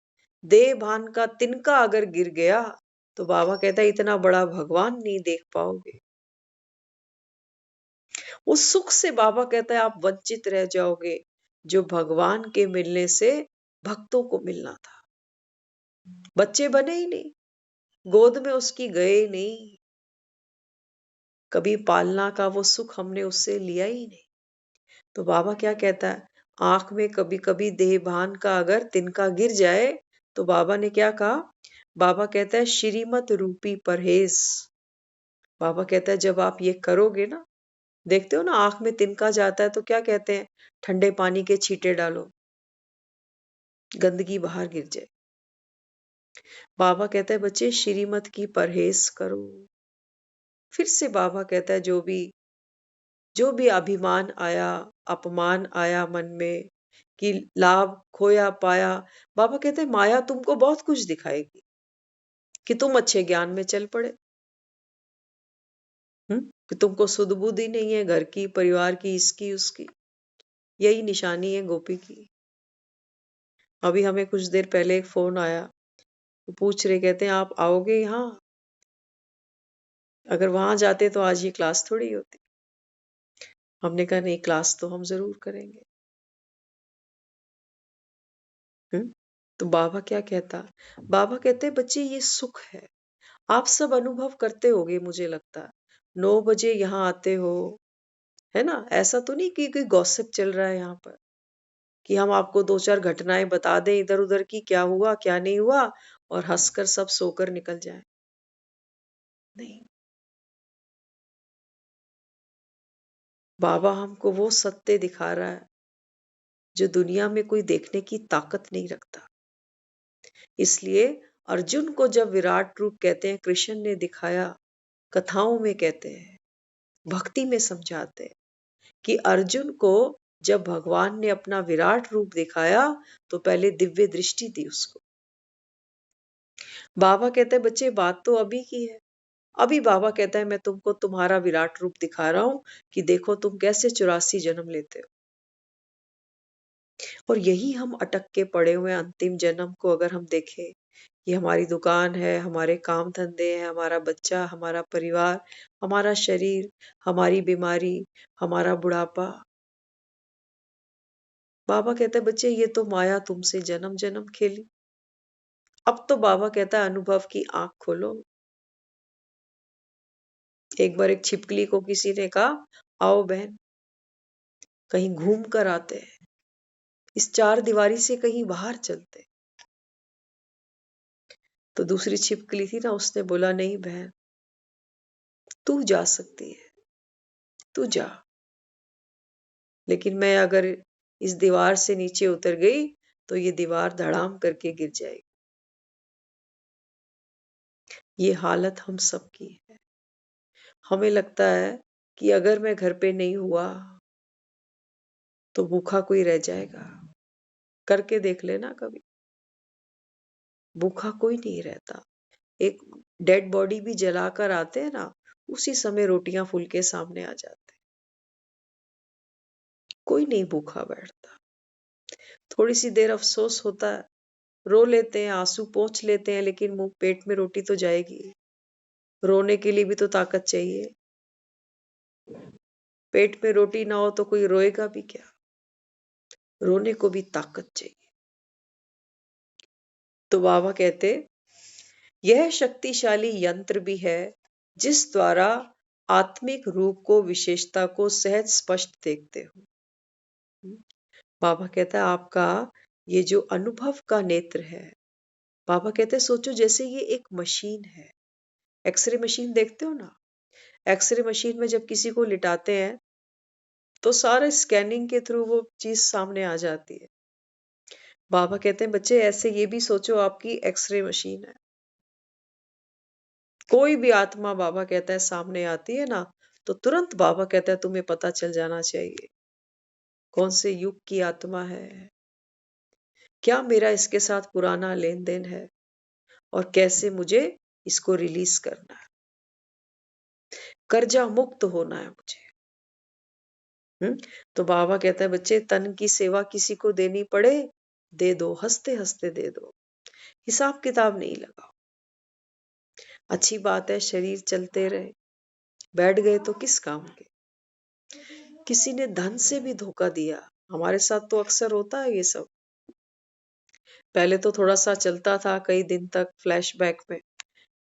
देह भान का तिनका अगर गिर गया, तो बाबा कहता है इतना बड़ा भगवान नहीं देख पाओगे। उस सुख से बाबा कहता है आप वंचित रह जाओगे जो भगवान के मिलने से भक्तों को मिलना था। बच्चे बने ही नहीं, गोद में उसकी गए नहीं, कभी पालना का वो सुख हमने उससे लिया ही नहीं। तो बाबा क्या कहता है, आंख में कभी कभी देहभान का अगर तिनका गिर जाए, तो बाबा ने क्या कहा? बाबा कहता है श्रीमत रूपी परहेज। बाबा कहता है जब आप ये करोगे ना, देखते हो ना आंख में तिनका जाता है तो क्या कहते हैं? ठंडे पानी के छींटे डालो, गंदगी बाहर गिर जाए। बाबा कहता है बच्चे श्रीमत की परहेज करो। फिर से बाबा कहता है जो भी अभिमान आया, अपमान आया मन में कि लाभ खोया पाया, बाबा कहते हैं माया तुमको बहुत कुछ दिखाएगी कि तुम अच्छे ज्ञान में चल पड़े। कि तुमको सुध बुद्धि नहीं है, घर की, परिवार की, इसकी उसकी। यही निशानी है गोपी की। अभी हमें कुछ देर पहले एक फोन आया, वो पूछ रहे, कहते हैं आप आओगे यहाँ? अगर वहां जाते तो आज ये क्लास थोड़ी होती। हमने कहा नहीं, क्लास तो हम जरूर करेंगे। हम्म तो बाबा क्या कहता? बाबा कहते हैं बच्चे ये सुख है, आप सब अनुभव करते होगे मुझे लगता है। 9 बजे यहाँ आते हो, है ना? ऐसा तो नहीं कि कोई गॉसिप चल रहा है यहाँ पर, कि हम आपको 2-4 घटनाएं बता दें इधर उधर की, क्या हुआ क्या नहीं हुआ, और हंसकर सब सोकर निकल जाए। नहीं, बाबा हमको वो सत्य दिखा रहा है जो दुनिया में कोई देखने की ताकत नहीं रखता। इसलिए अर्जुन को जब विराट रूप कहते हैं कृष्ण ने दिखाया, कथाओं में कहते हैं, भक्ति में समझाते हैं कि अर्जुन को जब भगवान ने अपना विराट रूप दिखाया तो पहले दिव्य दृष्टि दी उसको। बाबा कहते हैं बच्चे बात तो अभी की है। अभी बाबा कहता है मैं तुमको तुम्हारा विराट रूप दिखा रहा हूं कि देखो तुम कैसे 84 जन्म लेते हो। और यही हम अटक के पड़े हुए हैं। अंतिम जन्म को अगर हम देखें, ये हमारी दुकान है, हमारे काम धंधे हैं, हमारा बच्चा, हमारा परिवार, हमारा शरीर, हमारी बीमारी, हमारा बुढ़ापा। बाबा कहता है बच्चे ये तो माया तुमसे जन्म जन्म खेली। अब तो बाबा कहता है अनुभव की आंख खोलो। एक बार एक छिपकली को किसी ने कहा, आओ बहन कहीं घूम कर आते हैं, इस चार दीवारी से कहीं बाहर चलते। तो दूसरी छिपकली थी ना, उसने बोला नहीं बहन, तू जा सकती है, तू जा, लेकिन मैं अगर इस दीवार से नीचे उतर गई तो ये दीवार धड़ाम करके गिर जाएगी। ये हालत हम सबकी है। हमें लगता है कि अगर मैं घर पे नहीं हुआ तो भूखा कोई रह जाएगा। करके देख लेना कभी, भूखा कोई नहीं रहता। एक डेड बॉडी भी जलाकर आते हैं ना, उसी समय रोटियां फूल के सामने आ जाते हैं। कोई नहीं भूखा बैठता। थोड़ी सी देर अफसोस होता है, रो लेते हैं, आंसू पोंछ लेते हैं, लेकिन मुंह पेट में रोटी तो जाएगी। रोने के लिए भी तो ताकत चाहिए। पेट में रोटी ना हो तो कोई रोएगा भी क्या? रोने को भी ताकत चाहिए। तो बाबा कहते यह शक्तिशाली यंत्र भी है जिस द्वारा आत्मिक रूप को, विशेषता को सहज स्पष्ट देखते हो। बाबा कहता है आपका ये जो अनुभव का नेत्र है, बाबा कहते हैं सोचो जैसे ये एक मशीन है। एक्सरे मशीन देखते हो ना, एक्सरे मशीन में जब किसी को लिटाते हैं तो सारे स्कैनिंग के थ्रू वो चीज सामने आ जाती है। बाबा कहते हैं बच्चे ऐसे ये भी सोचो आपकी एक्सरे मशीन है। कोई भी आत्मा बाबा कहता है सामने आती है ना, तो तुरंत बाबा कहता है तुम्हें पता चल जाना चाहिए कौन से युग की आत्मा है, क्या मेरा इसके साथ पुराना लेन देन है और कैसे मुझे इसको रिलीज करना है, कर्जा मुक्त होना है मुझे। तो बाबा कहता है बच्चे तन की सेवा किसी को देनी पड़े दे दो, हंसते हंसते दे दो, हिसाब किताब नहीं लगाओ। अच्छी बात है शरीर चलते रहे, बैठ गए तो किस काम के। किसी ने धन से भी धोखा दिया, हमारे साथ तो अक्सर होता है ये सब। पहले तो थोड़ा सा चलता था कई दिन तक फ्लैशबैक में,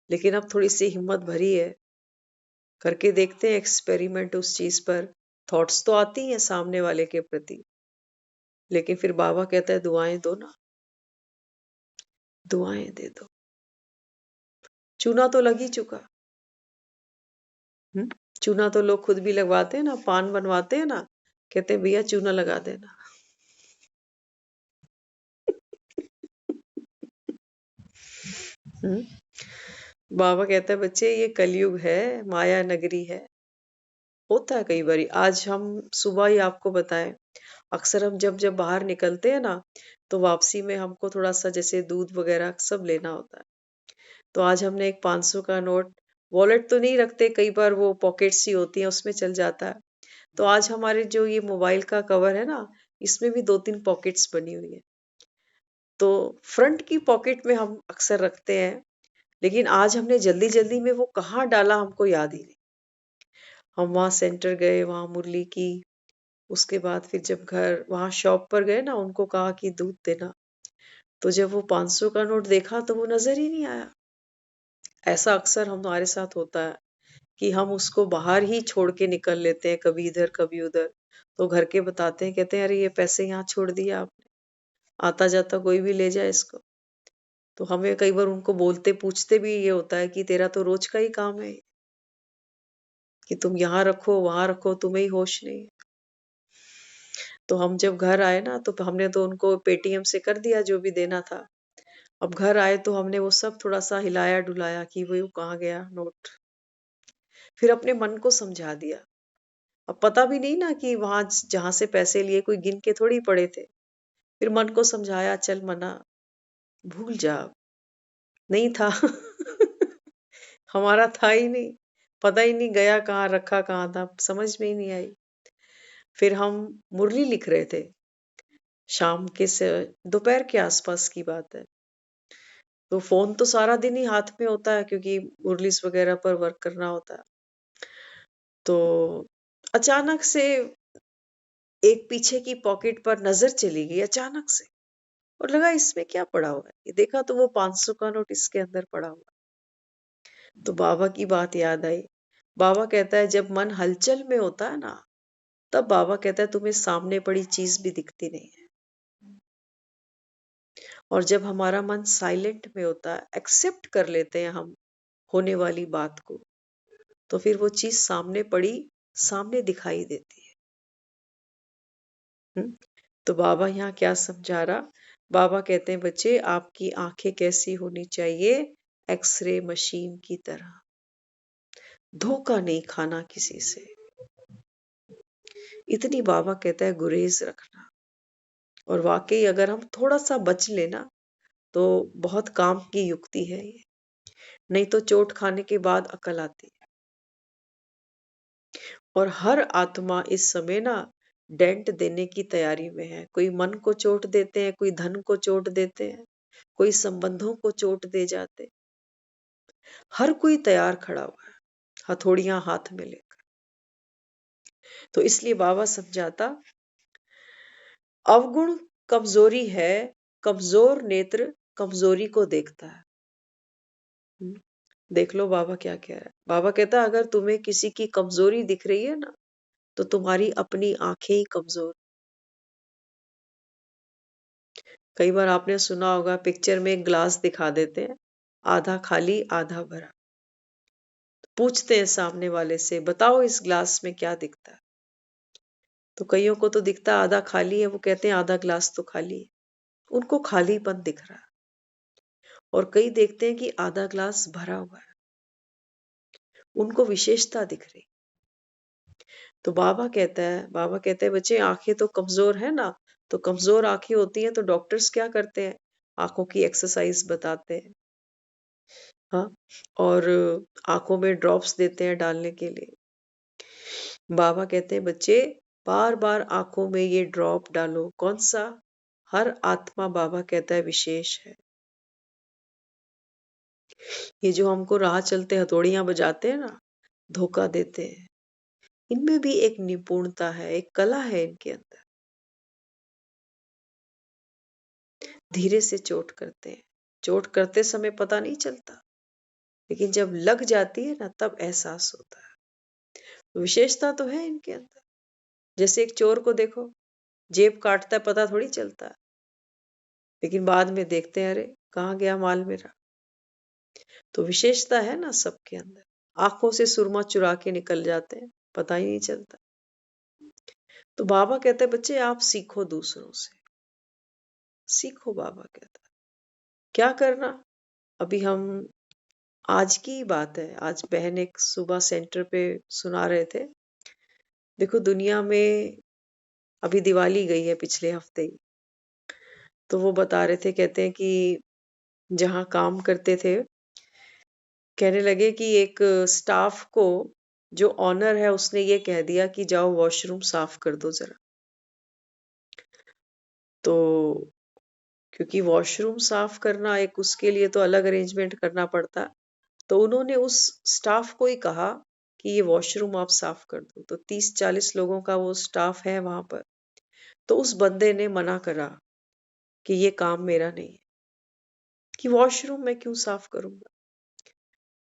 लेकिन अब थोड़ी सी हिम्मत भरी है, करके देखते हैं एक्सपेरिमेंट उस चीज पर। थॉट्स तो आती हैं सामने वाले के प्रति, लेकिन फिर बाबा कहता है दुआएं दो ना, दुआएं दे दो। चूना तो लग ही चुका। हम्म चूना तो लोग खुद भी लगवाते हैं ना, पान बनवाते हैं ना, कहते हैं भैया चूना लगा देना। हम्म बाबा कहता है बच्चे ये कलयुग है, माया नगरी है। होता है कई बारी। आज हम सुबह ही आपको बताएं, अक्सर हम जब जब बाहर निकलते हैं ना, तो वापसी में हमको थोड़ा सा जैसे दूध वगैरह सब लेना होता है। तो आज हमने एक 500 का नोट, वॉलेट तो नहीं रखते, कई बार वो पॉकेट्स ही होती हैं उसमें चल जाता है। तो आज हमारे जो ये मोबाइल का कवर है ना, इसमें भी 2-3 पॉकेट्स बनी हुई है। तो फ्रंट की पॉकेट में हम अक्सर रखते हैं, लेकिन आज हमने जल्दी जल्दी में वो कहाँ डाला हमको याद ही नहीं। हम वहाँ सेंटर गए, वहाँ मुरली की, उसके बाद फिर जब घर वहाँ शॉप पर गए ना, उनको कहा कि दूध देना, तो जब वो 500 का नोट देखा तो वो नजर ही नहीं आया। ऐसा अक्सर हमारे साथ होता है कि हम उसको बाहर ही छोड़ के निकल लेते हैं, कभी इधर कभी उधर। तो घर के बताते हैं, कहते हैं अरे ये पैसे यहाँ छोड़ दिया आपने, आता जाता कोई भी ले जाए इसको। तो हमें कई बार उनको बोलते पूछते भी ये होता है कि तेरा तो रोज का ही काम है कि तुम यहाँ रखो वहां रखो, तुम्हें ही होश नहीं है। तो हम जब घर आए ना, तो हमने तो उनको पेटीएम से कर दिया जो भी देना था। अब घर आए तो हमने वो सब थोड़ा सा हिलाया डुलाया कि वो कहाँ गया नोट। फिर अपने मन को समझा दिया। अब पता भी नहीं ना कि वहां जहां से पैसे लिए कोई गिन के थोड़ी पड़े थे। फिर मन को समझाया, चल मना, भूल जा, नहीं था। हमारा था ही नहीं, पता ही नहीं गया कहाँ, रखा कहाँ था, समझ में ही नहीं आई। फिर हम मुरली लिख रहे थे, शाम के से दोपहर के आसपास की बात है। तो फोन तो सारा दिन ही हाथ में होता है क्योंकि मुरलीस वगैरह पर वर्क करना होता है। तो अचानक से एक पीछे की पॉकेट पर नजर चली गई अचानक से, और लगा इसमें क्या पड़ा हुआ है। ये देखा तो वो 500 का नोट इसके अंदर पड़ा हुआ है। तो बाबा की बात याद आई। बाबा कहता है जब मन हलचल में होता है ना, तब बाबा कहता है तुम्हें सामने पड़ी चीज भी दिखती नहीं है। और जब हमारा मन साइलेंट में होता है, एक्सेप्ट कर लेते हैं हम होने वाली बात को, तो फिर वो चीज सामने पड़ी, सामने दिखाई देती है। हम्म? तो बाबा यहाँ क्या समझा रहा, बाबा कहते हैं बच्चे आपकी आंखें कैसी होनी चाहिए, एक्सरे मशीन की तरह, धोखा नहीं खाना किसी से। इतनी बाबा कहता है गुरेज रखना। और वाकई अगर हम थोड़ा सा बच लेना, तो बहुत काम की युक्ति है ये। नहीं तो चोट खाने के बाद अकल आती है। और हर आत्मा इस समय ना डेंट देने की तैयारी में है। कोई मन को चोट देते हैं, कोई धन को चोट देते हैं, कोई संबंधों को चोट दे जाते हैं। हर कोई तैयार खड़ा हुआ है, हथौड़ियां हाथ में लेकर। तो इसलिए बाबा समझाता, अवगुण कमजोरी है, कमजोर नेत्र कमजोरी को देखता है। हम्म, देख लो बाबा क्या कह रहा है। बाबा कहता है अगर तुम्हें किसी की कमजोरी दिख रही है ना, तो तुम्हारी अपनी आंखें ही कमजोर। कई बार आपने सुना होगा पिक्चर में एक ग्लास दिखा देते हैं, आधा खाली आधा भरा। पूछते हैं सामने वाले से बताओ इस ग्लास में क्या दिखता है। तो कईयों को तो दिखता आधा खाली है, वो कहते हैं आधा ग्लास तो खाली है। उनको खालीपन दिख रहा है, और कई देखते हैं कि आधा ग्लास भरा हुआ है, उनको विशेषता दिख रही। तो बाबा कहते हैं बच्चे आंखें तो कमजोर है ना, तो कमजोर आंखें होती हैं तो डॉक्टर्स क्या करते हैं, आंखों की एक्सरसाइज बताते हैं। हाँ, और आंखों में ड्रॉप्स देते हैं डालने के लिए। बाबा कहते हैं बच्चे बार बार आंखों में ये ड्रॉप डालो। कौन सा? हर आत्मा बाबा कहता है विशेष है। ये जो हमको राह चलते हथौड़ियां बजाते हैं ना, धोखा देते हैं, इनमें भी एक निपुणता है, एक कला है इनके अंदर। धीरे से चोट करते हैं, चोट करते समय पता नहीं चलता, लेकिन जब लग जाती है ना तब एहसास होता है। तो विशेषता तो है इनके अंदर। जैसे एक चोर को देखो, जेब काटता है पता थोड़ी चलता है, लेकिन बाद में देखते हैं अरे कहाँ गया माल मेरा। तो विशेषता है ना सबके अंदर। आंखों से सुरमा चुरा के निकल जाते हैं, पता ही नहीं चलता। तो बाबा कहते हैं बच्चे आप सीखो दूसरों से, सीखो। बाबा कहता है क्या करना। अभी हम आज की ही बात है, आज बहन एक सुबह सेंटर पे सुना रहे थे। देखो दुनिया में अभी दिवाली गई है पिछले हफ्ते ही, तो वो बता रहे थे, कहते हैं कि जहाँ काम करते थे, कहने लगे कि एक स्टाफ को जो ऑनर है उसने ये कह दिया कि जाओ वॉशरूम साफ कर दो जरा। तो क्योंकि वॉशरूम साफ करना एक उसके लिए तो अलग अरेंजमेंट करना पड़ता, तो उन्होंने उस स्टाफ को ही कहा कि ये वॉशरूम आप साफ कर दो। तो 30-40 लोगों का वो स्टाफ है वहां पर। तो उस बंदे ने मना करा कि ये काम मेरा नहीं है, कि वॉशरूम मैं क्यों साफ करूंगा।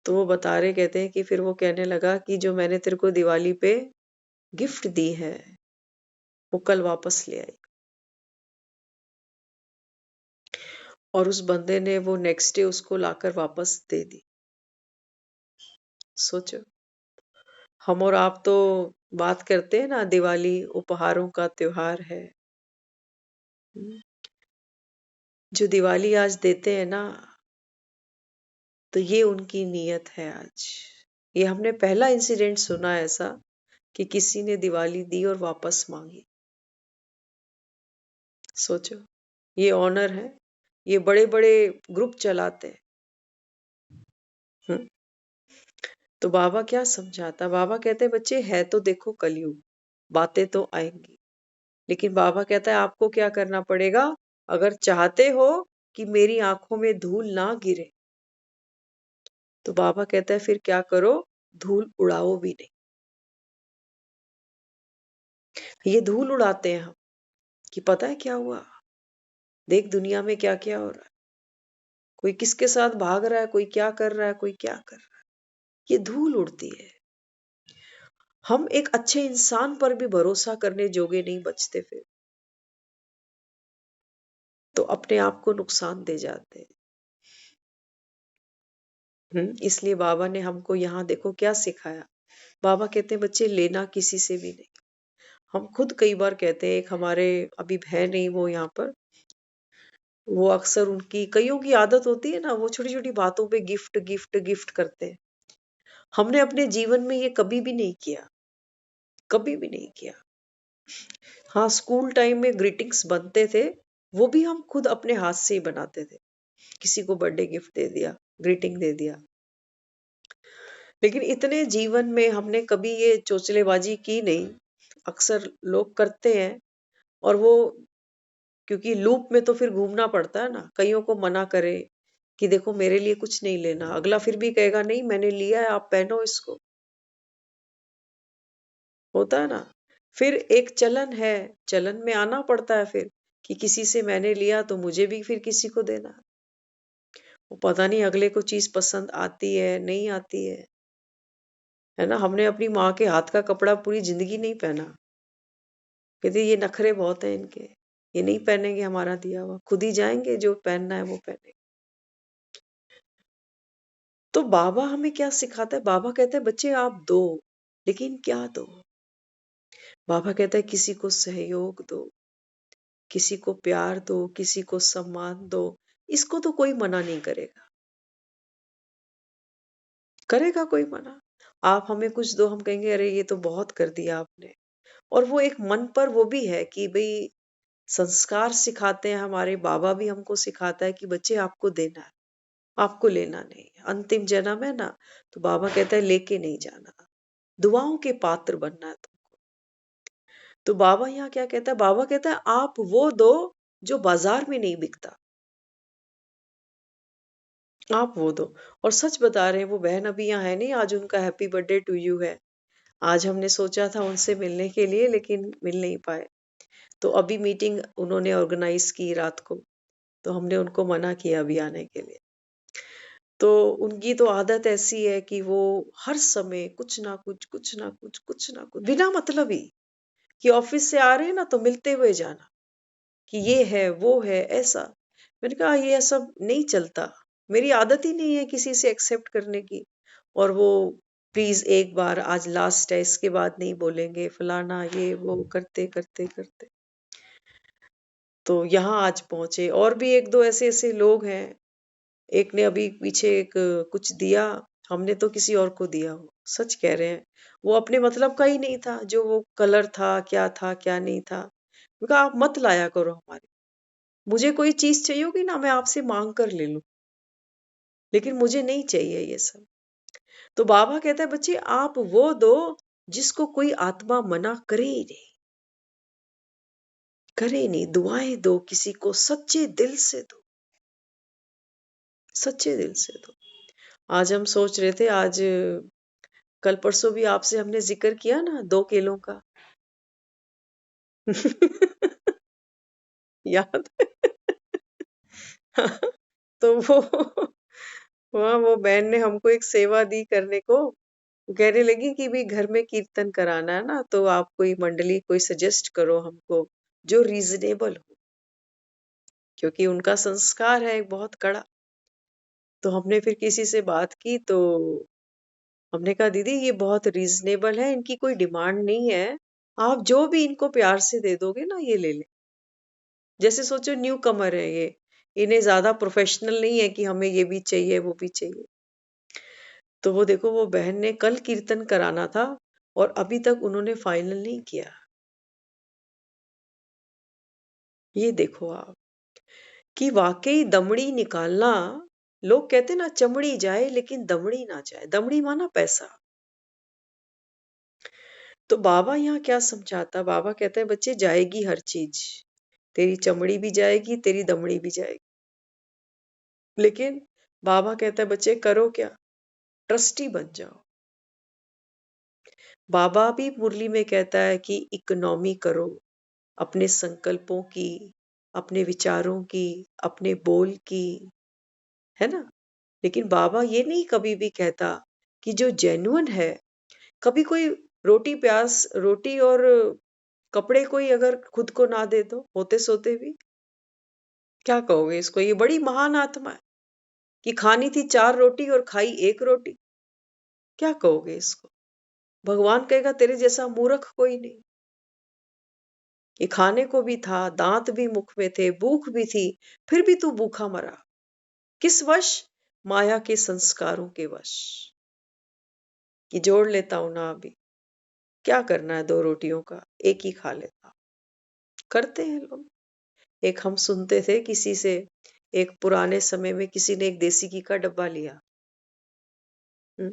तो वो बता रहे, कहते हैं कि फिर वो कहने लगा कि जो मैंने तेरे को दिवाली पे गिफ्ट दी है वो कल वापस ले आई। और उस बंदे ने वो नेक्स्ट डे उसको लाकर वापस दे दी। सोचो, हम और आप तो बात करते हैं ना, दिवाली उपहारों का त्योहार है। हम्म, जो दिवाली आज देते हैं ना, तो ये उनकी नीयत है आज। ये हमने पहला इंसिडेंट सुना ऐसा कि किसी ने दिवाली दी और वापस मांगी। सोचो, ये ऑनर है, ये बड़े बड़े ग्रुप चलाते हैं। हम्म, तो बाबा क्या समझाता, बाबा कहते हैं बच्चे है तो देखो कलयुग, बातें तो आएंगी, लेकिन बाबा कहता है आपको क्या करना पड़ेगा। अगर चाहते हो कि मेरी आंखों में धूल ना गिरे, तो बाबा कहता है फिर क्या करो, धूल उड़ाओ भी नहीं। ये धूल उड़ाते हैं हम कि पता है क्या हुआ, देख दुनिया में क्या क्या हो रहा है, कोई किसके साथ भाग रहा है, कोई क्या कर रहा है, कोई क्या कर रहा है। ये धूल उड़ती है। हम एक अच्छे इंसान पर भी भरोसा करने जोगे नहीं बचते, फिर तो अपने आप को नुकसान दे जाते हैं। इसलिए बाबा ने हमको यहाँ देखो क्या सिखाया। बाबा कहते हैं बच्चे लेना किसी से भी नहीं। हम खुद कई बार कहते हैं, एक हमारे अभी है नहीं वो यहाँ पर, वो अक्सर उनकी कईयों की आदत होती है ना, वो छोटी छोटी बातों पे गिफ्ट गिफ्ट गिफ्ट करते हैं। हमने अपने जीवन में ये कभी भी नहीं किया, कभी भी नहीं किया। हाँ, स्कूल टाइम में ग्रीटिंग्स बनते थे, वो भी हम खुद अपने हाथ से ही बनाते थे। किसी को बर्थडे गिफ्ट दे दिया, ग्रीटिंग दे दिया। लेकिन इतने जीवन में हमने कभी ये चोचलेबाजी की नहीं। अक्सर लोग करते हैं, और वो क्योंकि लूप में तो फिर घूमना पड़ता है ना, कईयों को मना करे कि देखो मेरे लिए कुछ नहीं लेना, अगला फिर भी कहेगा नहीं मैंने लिया है आप पहनो इसको। होता है ना। फिर एक चलन है, चलन में आना पड़ता है फिर कि किसी से मैंने लिया तो मुझे भी फिर किसी को देना। वो पता नहीं अगले को चीज पसंद आती है नहीं आती है ना। हमने अपनी माँ के हाथ का कपड़ा पूरी जिंदगी नहीं पहना, कहते ये नखरे बहुत हैं इनके, ये नहीं पहनेंगे हमारा दिया हुआ, खुद ही जाएंगे जो पहनना है वो पहने। तो बाबा हमें क्या सिखाता है, बाबा कहते हैं बच्चे आप दो, लेकिन क्या दो। बाबा कहता है किसी को सहयोग दो, किसी को प्यार दो, किसी को सम्मान दो, इसको तो कोई मना नहीं करेगा। करेगा कोई मना? आप हमें कुछ दो, हम कहेंगे अरे ये तो बहुत कर दिया आपने। और वो एक मन पर वो भी है कि भई संस्कार सिखाते हैं, हमारे बाबा भी हमको सिखाता है कि बच्चे आपको देना है, आपको लेना नहीं है। अंतिम जन्म है ना, तो बाबा कहता है लेके नहीं जाना, दुआओं के पात्र बनना है तुमको। तो बाबा यहाँ क्या कहता है? बाबा कहता है आप वो दो जो बाजार में नहीं बिकता, आप वो दो। और सच बता रहे हैं, वो बहन अभी यहाँ है नहीं, आज उनका हैप्पी बर्थडे टू यू है। आज हमने सोचा था उनसे मिलने के लिए, लेकिन मिल नहीं पाए। तो अभी मीटिंग उन्होंने ऑर्गेनाइज की रात को, तो हमने उनको मना किया अभी आने के लिए। तो उनकी तो आदत ऐसी है कि वो हर समय कुछ ना कुछ, कुछ ना कुछ, कुछ ना कुछ, बिना मतलब ही, कि ऑफिस से आ रहे हैं ना तो मिलते हुए जाना, कि ये है, वो है, ऐसा। मैंने कहा ये सब नहीं चलता, मेरी आदत ही नहीं है किसी से एक्सेप्ट करने की। और वो प्लीज एक बार, आज लास्ट है, इसके बाद नहीं बोलेंगे, फलाना ये वो करते करते करते। तो यहाँ आज पहुंचे। और भी एक दो ऐसे ऐसे लोग हैं। एक ने अभी पीछे एक कुछ दिया, हमने तो किसी और को दिया। वो सच कह रहे हैं, वो अपने मतलब का ही नहीं था, जो वो कलर था क्या नहीं था। मैं कहा आप मत लाया करो हमारे, मुझे कोई चीज चाहिए होगी ना, मैं आपसे मांग कर ले लूं, लेकिन मुझे नहीं चाहिए ये सब। तो बाबा कहता है बच्चे आप वो दो जिसको कोई आत्मा मना करे ही नहीं, करे ही नहीं। दुआएं दो, किसी को सच्चे दिल से दो, सच्चे दिल से दो। आज हम सोच रहे थे, आज कल परसों भी आपसे हमने जिक्र किया ना 2 केलों का। याद है? तो वो वहाँ वो बहन ने हमको एक सेवा दी करने को। वो कहने लगी कि भाई घर में कीर्तन कराना है ना, तो आप कोई मंडली कोई सजेस्ट करो हमको, जो रीजनेबल हो, क्योंकि उनका संस्कार है एक बहुत कड़ा। तो हमने फिर किसी से बात की, तो हमने कहा दीदी ये बहुत रीजनेबल है, इनकी कोई डिमांड नहीं है, आप जो भी इनको प्यार से दे दोगे ना ये ले ले। जैसे सोचो न्यू कमर है ये, इन्हें ज्यादा प्रोफेशनल नहीं है कि हमें ये भी चाहिए वो भी चाहिए। तो वो देखो, वो बहन ने कल कीर्तन कराना था और अभी तक उन्होंने फाइनल नहीं किया। ये देखो आप, कि वाकई दमड़ी निकालना, लोग कहते ना चमड़ी जाए लेकिन दमड़ी ना जाए। दमड़ी माना पैसा। तो बाबा यहाँ क्या समझाता, बाबा कहते हैं बच्चे जाएगी हर चीज, तेरी चमड़ी भी जाएगी, तेरी दमड़ी भी जाएगी, लेकिन बाबा कहता है बच्चे करो क्या, ट्रस्टी बन जाओ। बाबा भी मुरली में कहता है कि इकोनॉमी करो, अपने संकल्पों की, अपने विचारों की, अपने बोल की, है ना। लेकिन बाबा ये नहीं कभी भी कहता कि जो जेन्युइन है, कभी कोई रोटी प्याज, रोटी और कपड़े कोई अगर खुद को ना दे दो होते सोते भी, क्या कहोगे इसको? ये बड़ी महान आत्मा है कि खानी थी 4 रोटी और खाई 1 रोटी। क्या कहोगे इसको? भगवान कहेगा तेरे जैसा मूर्ख कोई नहीं। ये खाने को भी था, दांत भी मुख में थे, भूख भी थी, फिर भी तू भूखा मरा। किस वश? माया के संस्कारों के वश, कि जोड़ लेता हूं ना अभी, क्या करना है 2 रोटियों का, एक ही खा लेता हूं। करते हैं लोग। एक हम सुनते थे किसी से, एक पुराने समय में किसी ने एक देसी घी का डब्बा लिया। हम्म,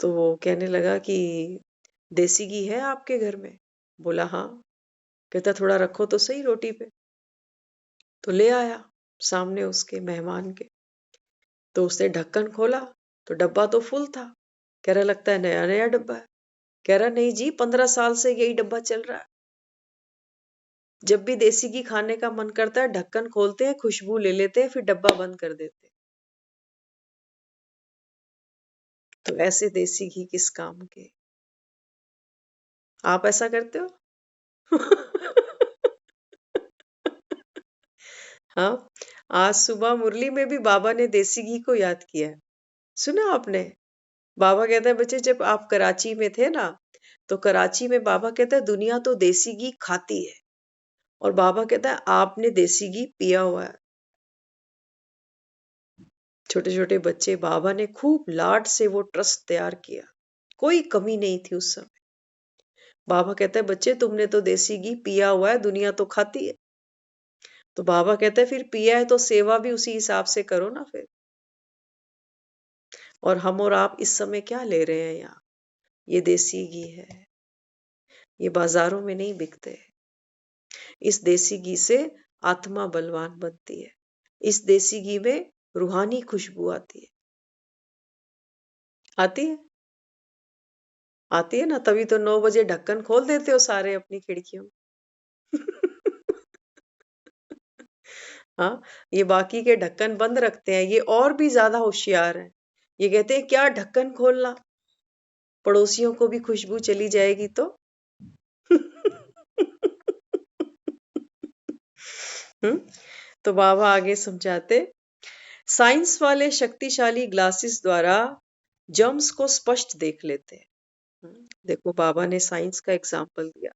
तो वो कहने लगा कि देसी घी है आपके घर में? बोला हाँ। कहता थोड़ा रखो तो सही रोटी पे। तो ले आया सामने उसके मेहमान के। तो उसने ढक्कन खोला, तो डब्बा तो फुल था। कह रहा लगता है नया नया डब्बा है। कह रहा नहीं जी, 15 साल से यही डब्बा चल रहा है। जब भी देसी घी खाने का मन करता है, ढक्कन खोलते हैं, खुशबू ले लेते हैं, फिर डब्बा बंद कर देते हैं। तो ऐसे देसी घी किस काम के? आप ऐसा करते हो? हाँ, आज सुबह मुरली में भी बाबा ने देसी घी को याद किया है। सुना आपने? बाबा कहता है बच्चे जब आप कराची में थे ना, तो कराची में बाबा कहता है दुनिया तो देसी घी खाती है, और बाबा कहता है आपने देसी घी पिया हुआ है। छोटे छोटे बच्चे, बाबा ने खूब लाड से वो ट्रस्ट तैयार किया, कोई कमी नहीं थी उस समय। बाबा कहता है बच्चे तुमने तो देसी घी पिया हुआ है, दुनिया तो खाती है। तो बाबा कहता है फिर पिया है तो सेवा भी उसी हिसाब से करो ना फिर। और हम और आप इस समय क्या ले रहे हैं यहाँ? ये देसी घी है, ये बाजारों में नहीं बिकते। इस देसी घी से आत्मा बलवान बनती है, इस देसी घी में रूहानी खुशबू आती है। आती है, आती है ना, तभी तो 9 बजे ढक्कन खोल देते हो सारे अपनी खिड़कियों में। हाँ, ये बाकी के ढक्कन बंद रखते हैं, ये और भी ज्यादा होशियार हैं। ये कहते हैं क्या ढक्कन खोलना, पड़ोसियों को भी खुशबू चली जाएगी तो। हम्म। तो बाबा आगे समझाते, साइंस वाले शक्तिशाली ग्लासेस द्वारा जर्म्स को स्पष्ट देख लेते हैं। देखो बाबा ने साइंस का एग्जाम्पल दिया।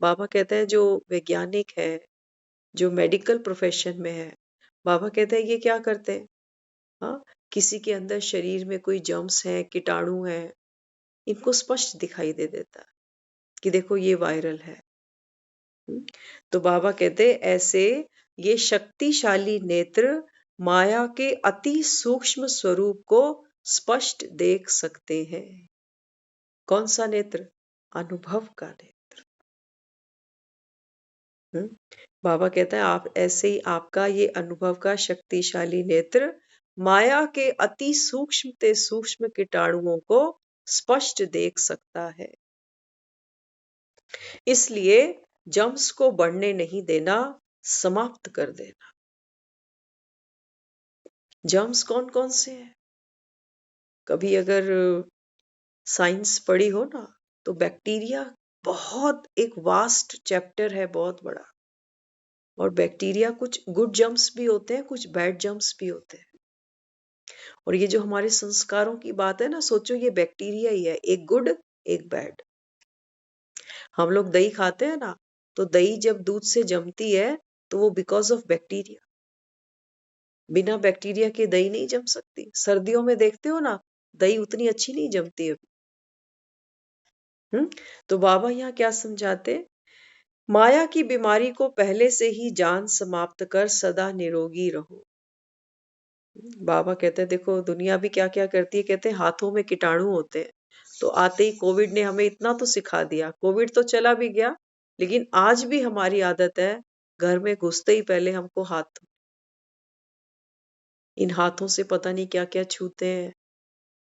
बाबा कहते हैं जो वैज्ञानिक है, जो मेडिकल प्रोफेशन में है, बाबा कहते हैं ये क्या करते हैं, हाँ, किसी के अंदर शरीर में कोई जर्म्स है, कीटाणु है, इनको स्पष्ट दिखाई दे देता है कि देखो ये वायरल है। हम्म, तो बाबा कहते हैं ऐसे ये शक्तिशाली नेत्र माया के अति सूक्ष्म स्वरूप को स्पष्ट देख सकते हैं। कौन सा नेत्र? अनुभव का नेत्र। बाबा कहता है आप ऐसे ही आपका ये अनुभव का शक्तिशाली नेत्र माया के अति सूक्ष्म ते सूक्ष्म कीटाणुओं को स्पष्ट देख सकता है। इसलिए जम्स को बढ़ने नहीं देना, समाप्त कर देना। जम्स कौन कौन से हैं? कभी अगर साइंस पढ़ी हो ना, तो बैक्टीरिया बहुत एक वास्ट चैप्टर है, बहुत बड़ा। और बैक्टीरिया कुछ गुड जम्स भी होते हैं, कुछ बैड जम्स भी होते हैं। और ये जो हमारे संस्कारों की बात है ना, सोचो ये बैक्टीरिया ही है, एक गुड एक बैड। हम लोग दही खाते हैं ना, तो दही जब दूध से जमती है तो वो बिकॉज ऑफ बैक्टीरिया। बिना बैक्टीरिया के दही नहीं जम सकती। सर्दियों में देखते हो ना, दही उतनी अच्छी नहीं जमती अभी। तो बाबा यहाँ क्या समझाते, माया की बीमारी को पहले से ही जान समाप्त कर सदा निरोगी रहो। बाबा कहते हैं देखो दुनिया भी क्या क्या करती है, कहते हैं हाथों में कीटाणु होते हैं। तो आते ही कोविड ने हमें इतना तो सिखा दिया, कोविड तो चला भी गया, लेकिन आज भी हमारी आदत है घर में घुसते ही पहले हमको हाथ धो। इन हाथों से पता नहीं क्या क्या छूते हैं,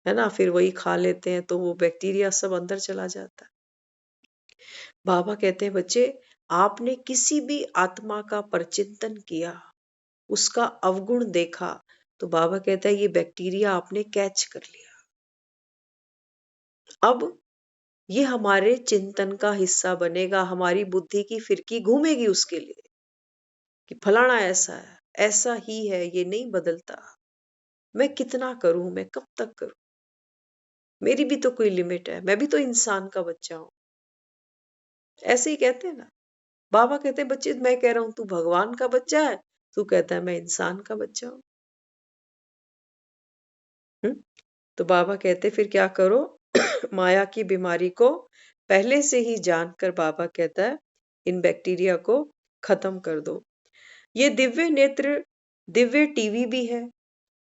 है ना, फिर वही खा लेते हैं, तो वो बैक्टीरिया सब अंदर चला जाता है। बाबा कहते हैं बच्चे, आपने किसी भी आत्मा का परचिंतन किया, उसका अवगुण देखा, तो बाबा कहता है ये बैक्टीरिया आपने कैच कर लिया। अब ये हमारे चिंतन का हिस्सा बनेगा, हमारी बुद्धि की फिरकी घूमेगी उसके लिए कि फलाना ऐसा है, ऐसा ही है, ये नहीं बदलता। मैं कितना करूं, मैं कब तक करूं, मेरी भी तो कोई लिमिट है, मैं भी तो इंसान का बच्चा हूं। ऐसे ही कहते हैं ना। बाबा कहते हैं बच्चे मैं कह रहा हूं तू भगवान का बच्चा है, तू कहता है मैं इंसान का बच्चा हूं। तो बाबा कहते फिर क्या करो, माया की बीमारी को पहले से ही जानकर बाबा कहता है इन बैक्टीरिया को खत्म कर दो। ये दिव्य नेत्र दिव्य टीवी भी है,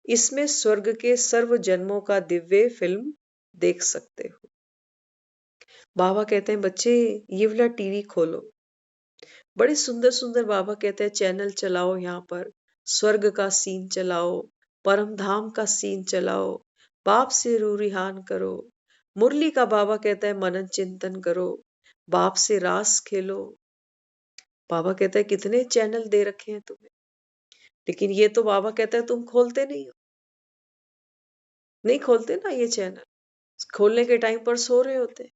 इसमें स्वर्ग के सर्व जन्मों का दिव्य फिल्म देख सकते हो। बाबा कहते हैं बच्चे ये वाला टीवी खोलो, बड़े सुंदर सुंदर बाबा कहते हैं चैनल चलाओ, यहाँ पर स्वर्ग का सीन चलाओ, परम धाम का सीन चलाओ, बाप से रूरिहान करो। मुरली का बाबा कहता है मनन चिंतन करो, बाप से रास खेलो। बाबा कहता है कितने चैनल दे रखे हैं तुम्हें, लेकिन ये तो बाबा कहता है तुम खोलते नहीं हो। नहीं खोलते ना ये चैनल, खोलने के टाइम पर सो रहे होते।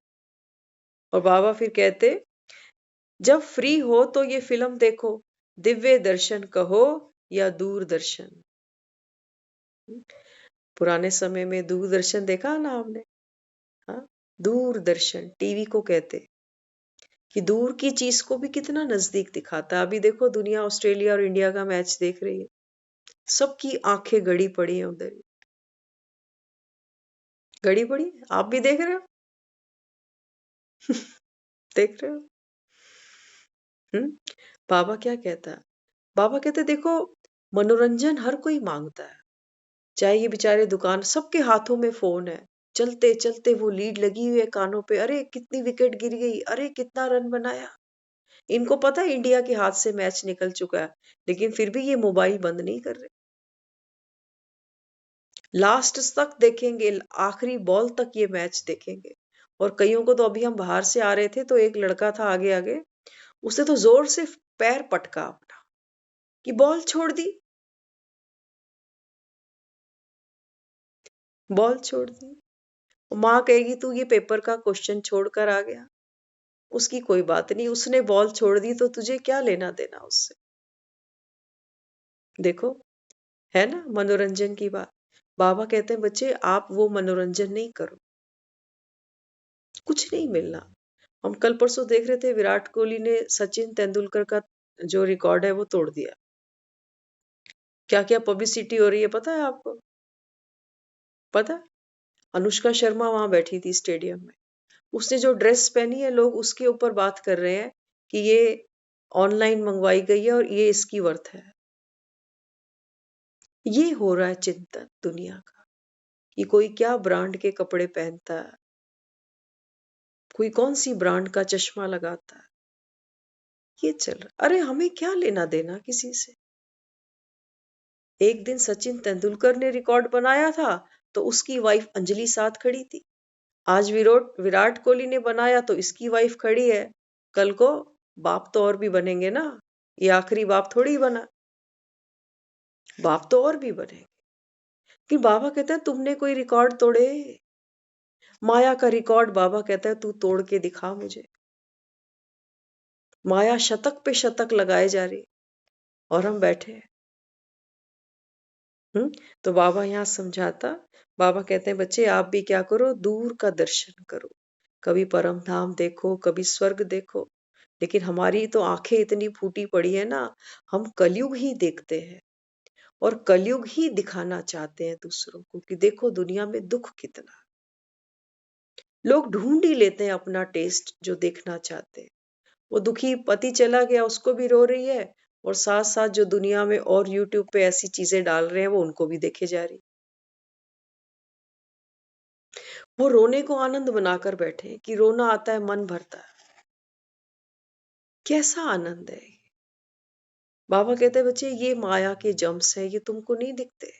और बाबा फिर कहते जब फ्री हो तो ये फिल्म देखो, दिव्य दर्शन कहो या दूरदर्शन। पुराने समय में दूरदर्शन देखा ना हमने, हाँ, दूरदर्शन टीवी को कहते। कि दूर की चीज को भी कितना नजदीक दिखाता है। अभी देखो दुनिया ऑस्ट्रेलिया और इंडिया का मैच देख रही है, सबकी आंखें गड़ी पड़ी हैं उधर ही। गड़ी पड़ी है? आप भी देख रहे हो? देख रहे हो? हम्म। बाबा क्या कहता है? बाबा कहते देखो, मनोरंजन हर कोई मांगता है, चाहे ये बेचारे दुकान, सबके हाथों में फोन है, चलते चलते वो लीड लगी हुई है कानों पे, अरे कितनी विकेट गिर गई, अरे कितना रन बनाया। इनको पता है इंडिया के हाथ से मैच निकल चुका है, लेकिन फिर भी ये मोबाइल बंद नहीं कर रहे। लास्ट तक देखेंगे, आखिरी बॉल तक ये मैच देखेंगे। और कईयों को तो, अभी हम बाहर से आ रहे थे तो एक लड़का था आगे आगे, उसने तो जोर से पैर पटका अपना कि बॉल छोड़ दी, बॉल छोड़ दी। माँ कहेगी तू ये पेपर का क्वेश्चन छोड़ कर आ गया, उसकी कोई बात नहीं, उसने बॉल छोड़ दी तो तुझे क्या लेना देना उससे। देखो, है ना मनोरंजन की बात। बाबा कहते हैं बच्चे आप वो मनोरंजन नहीं करो, कुछ नहीं मिलना। हम कल परसों देख रहे थे विराट कोहली ने सचिन तेंदुलकर का जो रिकॉर्ड है वो तोड़ दिया। क्या क्या पब्लिसिटी हो रही है पता है आपको? पता है? अनुष्का शर्मा वहां बैठी थी स्टेडियम में, उसने जो ड्रेस पहनी है लोग उसके ऊपर बात कर रहे हैं कि ये ऑनलाइन मंगवाई गई है और ये इसकी वर्थ है। ये हो रहा है चिंतन दुनिया का, कि कोई क्या ब्रांड के कपड़े पहनता है, कोई कौन सी ब्रांड का चश्मा लगाता है। ये चल रहा, अरे हमें क्या लेना देना किसी से। एक दिन सचिन तेंदुलकर ने रिकॉर्ड बनाया था तो उसकी वाइफ अंजलि साथ खड़ी थी। आज विराट विराट कोहली ने बनाया तो इसकी वाइफ खड़ी है। कल को बाप तो और भी बनेंगे ना, ये आखिरी बाप थोड़ी बना, बाप तो और भी बनेंगे। कि बाबा कहता है तुमने कोई रिकॉर्ड तोड़े, माया का रिकॉर्ड बाबा कहता है तू तोड़ के दिखा मुझे। माया शतक पे शतक लगाए जा रही और हम बैठे हैं। तो बाबा यहाँ समझाता, बाबा कहते हैं बच्चे आप भी क्या करो, दूर का दर्शन करो, कभी परम धाम देखो, कभी स्वर्ग देखो। लेकिन हमारी तो आंखें इतनी फूटी पड़ी है ना, हम कलयुग ही देखते हैं और कलयुग ही दिखाना चाहते हैं दूसरों को कि देखो दुनिया में दुख कितना। लोग ढूंढ ही लेते हैं अपना टेस्ट जो देखना चाहते हैं। वो दुखी पति चला गया उसको भी रो रही है, और साथ साथ जो दुनिया में और यूट्यूब पे ऐसी चीजें डाल रहे हैं वो उनको भी देखे जा रही। वो रोने को आनंद बनाकर बैठे कि रोना आता है मन भरता है। कैसा आनंद है ये? बाबा कहते हैं बच्चे ये माया के जम्स है, ये तुमको नहीं दिखते।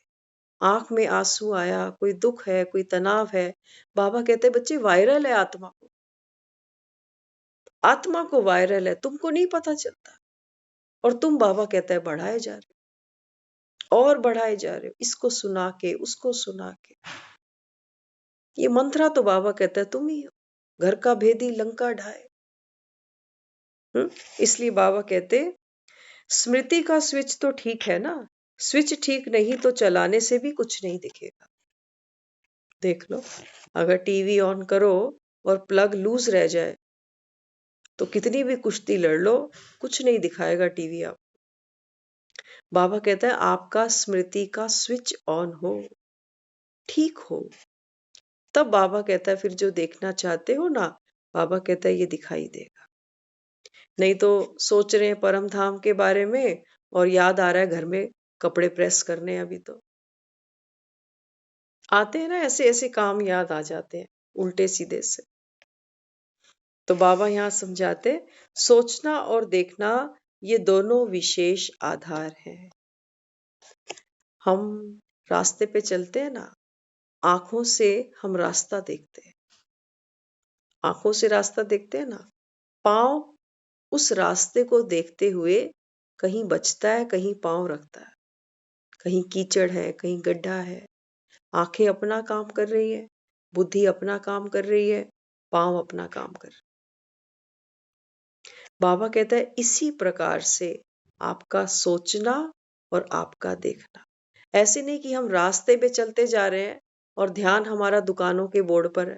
आंख में आंसू आया, कोई दुख है, कोई तनाव है, बाबा कहते हैं बच्चे वायरल है आत्मा को, आत्मा को वायरल है, तुमको नहीं पता चलता। और तुम बाबा कहता है बढ़ाए जा रहे हो और बढ़ाए जा रहे हो, इसको सुना के उसको सुना के। ये मंत्रा तो बाबा कहता है तुम ही हो, घर का भेदी लंका ढाए। इसलिए बाबा कहते स्मृति का स्विच तो ठीक है ना, स्विच ठीक नहीं तो चलाने से भी कुछ नहीं दिखेगा। देख लो, अगर टीवी ऑन करो और प्लग लूज रह जाए तो कितनी भी कुश्ती लड़ लो, कुछ नहीं दिखाएगा टीवी आप। बाबा कहता है आपका स्मृति का स्विच ऑन हो, ठीक हो, तब बाबा कहता है फिर जो देखना चाहते हो ना, बाबा कहता है ये दिखाई देगा। नहीं तो सोच रहे हैं परम धाम के बारे में और याद आ रहा है घर में कपड़े प्रेस करने, अभी तो आते हैं ना ऐसे ऐसे काम, याद आ जाते हैं उल्टे सीधे से। तो बाबा यहाँ समझाते सोचना और देखना ये दोनों विशेष आधार हैं। हम रास्ते पे चलते हैं ना, आंखों से हम रास्ता देखते हैं, आंखों से रास्ता देखते हैं ना, पाँव उस रास्ते को देखते हुए कहीं बचता है कहीं पाँव रखता है, कहीं कीचड़ है कहीं गड्ढा है। आंखें अपना काम कर रही है, बुद्धि अपना काम कर रही है, पाँव अपना काम कर रहे। बाबा कहता है इसी प्रकार से आपका सोचना और आपका देखना। ऐसे नहीं कि हम रास्ते पे चलते जा रहे हैं और ध्यान हमारा दुकानों के बोर्ड पर है,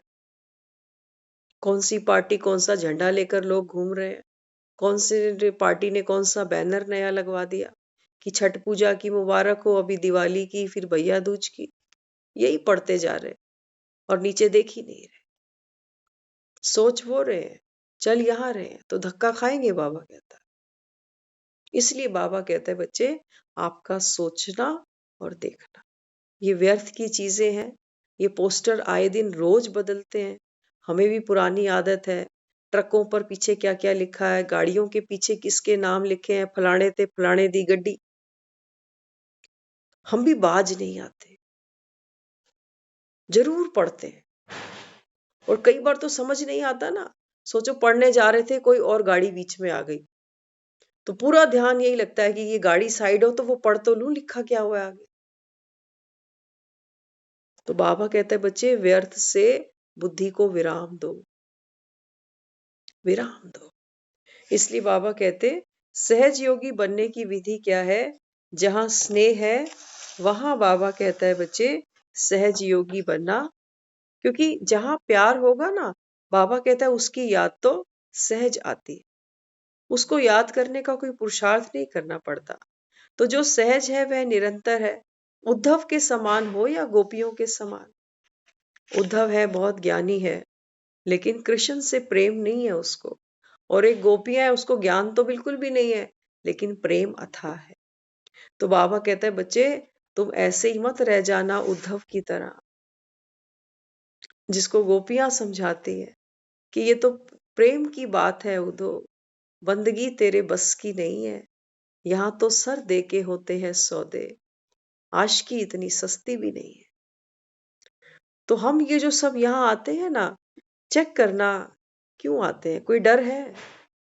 कौन सी पार्टी कौन सा झंडा लेकर लोग घूम रहे हैं, कौन सी पार्टी ने कौन सा बैनर नया लगवा दिया कि छठ पूजा की मुबारक हो, अभी दिवाली की, फिर भैया दूज की। यही पढ़ते जा रहे और नीचे देख ही नहीं रहे। सोच वो रहे हैं, चल यहाँ रहे हैं तो धक्का खाएंगे, बाबा कहता है। इसलिए बाबा कहते हैं बच्चे, आपका सोचना और देखना ये व्यर्थ की चीजें हैं। ये पोस्टर आए दिन रोज बदलते हैं। हमें भी पुरानी आदत है, ट्रकों पर पीछे क्या क्या लिखा है, गाड़ियों के पीछे किसके नाम लिखे हैं, फलाने ते फलाने दी गड्डी। हम भी बाज नहीं आते, जरूर पढ़ते हैं। और कई बार तो समझ नहीं आता ना, सोचो पढ़ने जा रहे थे, कोई और गाड़ी बीच में आ गई, तो पूरा ध्यान यही लगता है कि ये गाड़ी साइड हो तो वो पढ़ तो लूं लिखा क्या हुआ है आगे। तो बाबा कहते हैं बच्चे, व्यर्थ से बुद्धि को विराम दो, विराम दो। इसलिए बाबा कहते, सहज योगी बनने की विधि क्या है? जहां स्नेह है वहां बाबा कहता है बच्चे सहज योगी बनना। क्योंकि जहां प्यार होगा ना, बाबा कहता है उसकी याद तो सहज आती है, उसको याद करने का कोई पुरुषार्थ नहीं करना पड़ता। तो जो सहज है वह निरंतर है, उद्धव के समान हो या गोपियों के समान। उद्धव है बहुत ज्ञानी है, लेकिन कृष्ण से प्रेम नहीं है उसको। और एक गोपियां है, उसको ज्ञान तो बिल्कुल भी नहीं है, लेकिन प्रेम अथाह है। तो बाबा कहते हैं बच्चे, तुम ऐसे ही मत रह जाना उद्धव की तरह, जिसको गोपियां समझाती है कि ये तो प्रेम की बात है उद्धव, बंदगी तेरे बस की नहीं है, यहाँ तो सर दे के होते हैं सौदे, आशिकी इतनी सस्ती भी नहीं है। तो हम ये जो सब यहाँ आते हैं ना, चेक करना क्यों आते हैं। कोई डर है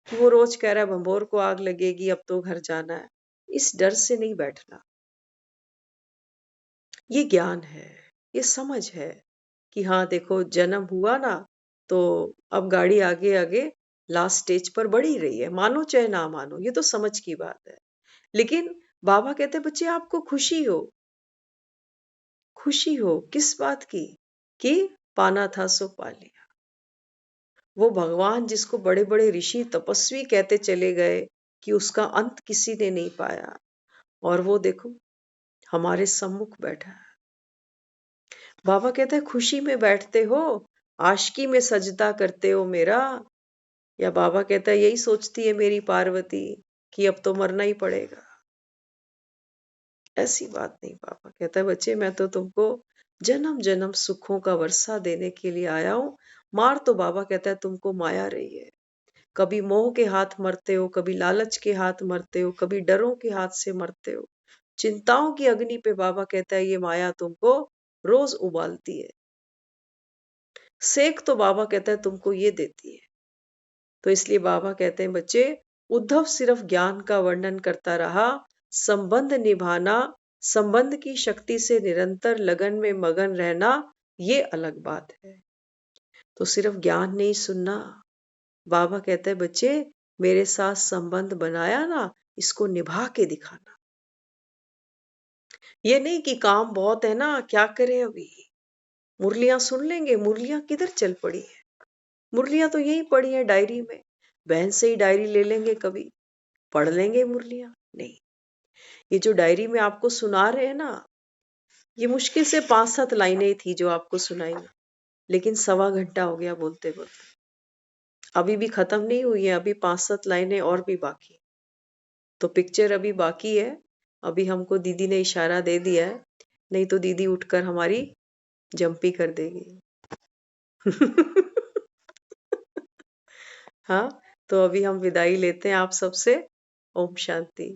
कि वो रोज कह रहा है भंभोर को आग लगेगी, अब तो घर जाना है। इस डर से नहीं बैठना। ये ज्ञान है, ये समझ है कि हाँ देखो जन्म हुआ ना, तो अब गाड़ी आगे आगे लास्ट स्टेज पर बढ़ ही रही है, मानो चाहे ना मानो, ये तो समझ की बात है। लेकिन बाबा कहते हैं बच्चे, आपको खुशी हो, खुशी हो किस बात की? कि पाना था सो पा लिया। वो भगवान जिसको बड़े बड़े ऋषि तपस्वी कहते चले गए कि उसका अंत किसी ने नहीं पाया, और वो देखो हमारे सम्मुख बैठा है। बाबा कहते हैं खुशी में बैठते हो, आशिकी में सजदा करते हो मेरा। या बाबा कहता है यही सोचती है मेरी पार्वती कि अब तो मरना ही पड़ेगा। ऐसी बात नहीं, बाबा कहता है बच्चे, मैं तो तुमको जन्म जन्म सुखों का वर्षा देने के लिए आया हूं। मार तो बाबा कहता है तुमको माया रही है। कभी मोह के हाथ मरते हो, कभी लालच के हाथ मरते हो, कभी डरों के हाथ से मरते हो। चिंताओं की अग्नि पे बाबा कहता है ये माया तुमको रोज उबालती है। सेक तो बाबा कहता है तुमको ये देती है। तो इसलिए बाबा कहते हैं बच्चे, उद्धव सिर्फ ज्ञान का वर्णन करता रहा, संबंध निभाना, संबंध की शक्ति से निरंतर लगन में मगन रहना, ये अलग बात है। तो सिर्फ ज्ञान नहीं सुनना। बाबा कहते हैं बच्चे, मेरे साथ संबंध बनाया ना, इसको निभा के दिखाना। ये नहीं कि काम बहुत है ना, क्या करें अभी, मुरलियां सुन लेंगे। मुरलियां किधर चल पड़ी है? मुरलियां तो यही पड़ी है डायरी में। बहन से ही डायरी ले लेंगे, कभी पढ़ लेंगे मुरलियां। नहीं, ये जो डायरी में आपको सुना रहे हैं ना, ये मुश्किल से 5-7 लाइनें थी जो आपको सुनाई, लेकिन 1.25 घंटा हो गया बोलते बोलते। अभी भी खत्म नहीं हुई है, अभी 5-7 लाइनें और भी बाकी। तो पिक्चर अभी बाकी है। अभी हमको दीदी ने इशारा दे दिया है, नहीं तो दीदी उठकर हमारी जंपी कर देगी। हाँ, तो अभी हम विदाई लेते हैं आप सबसे। ओम शांति।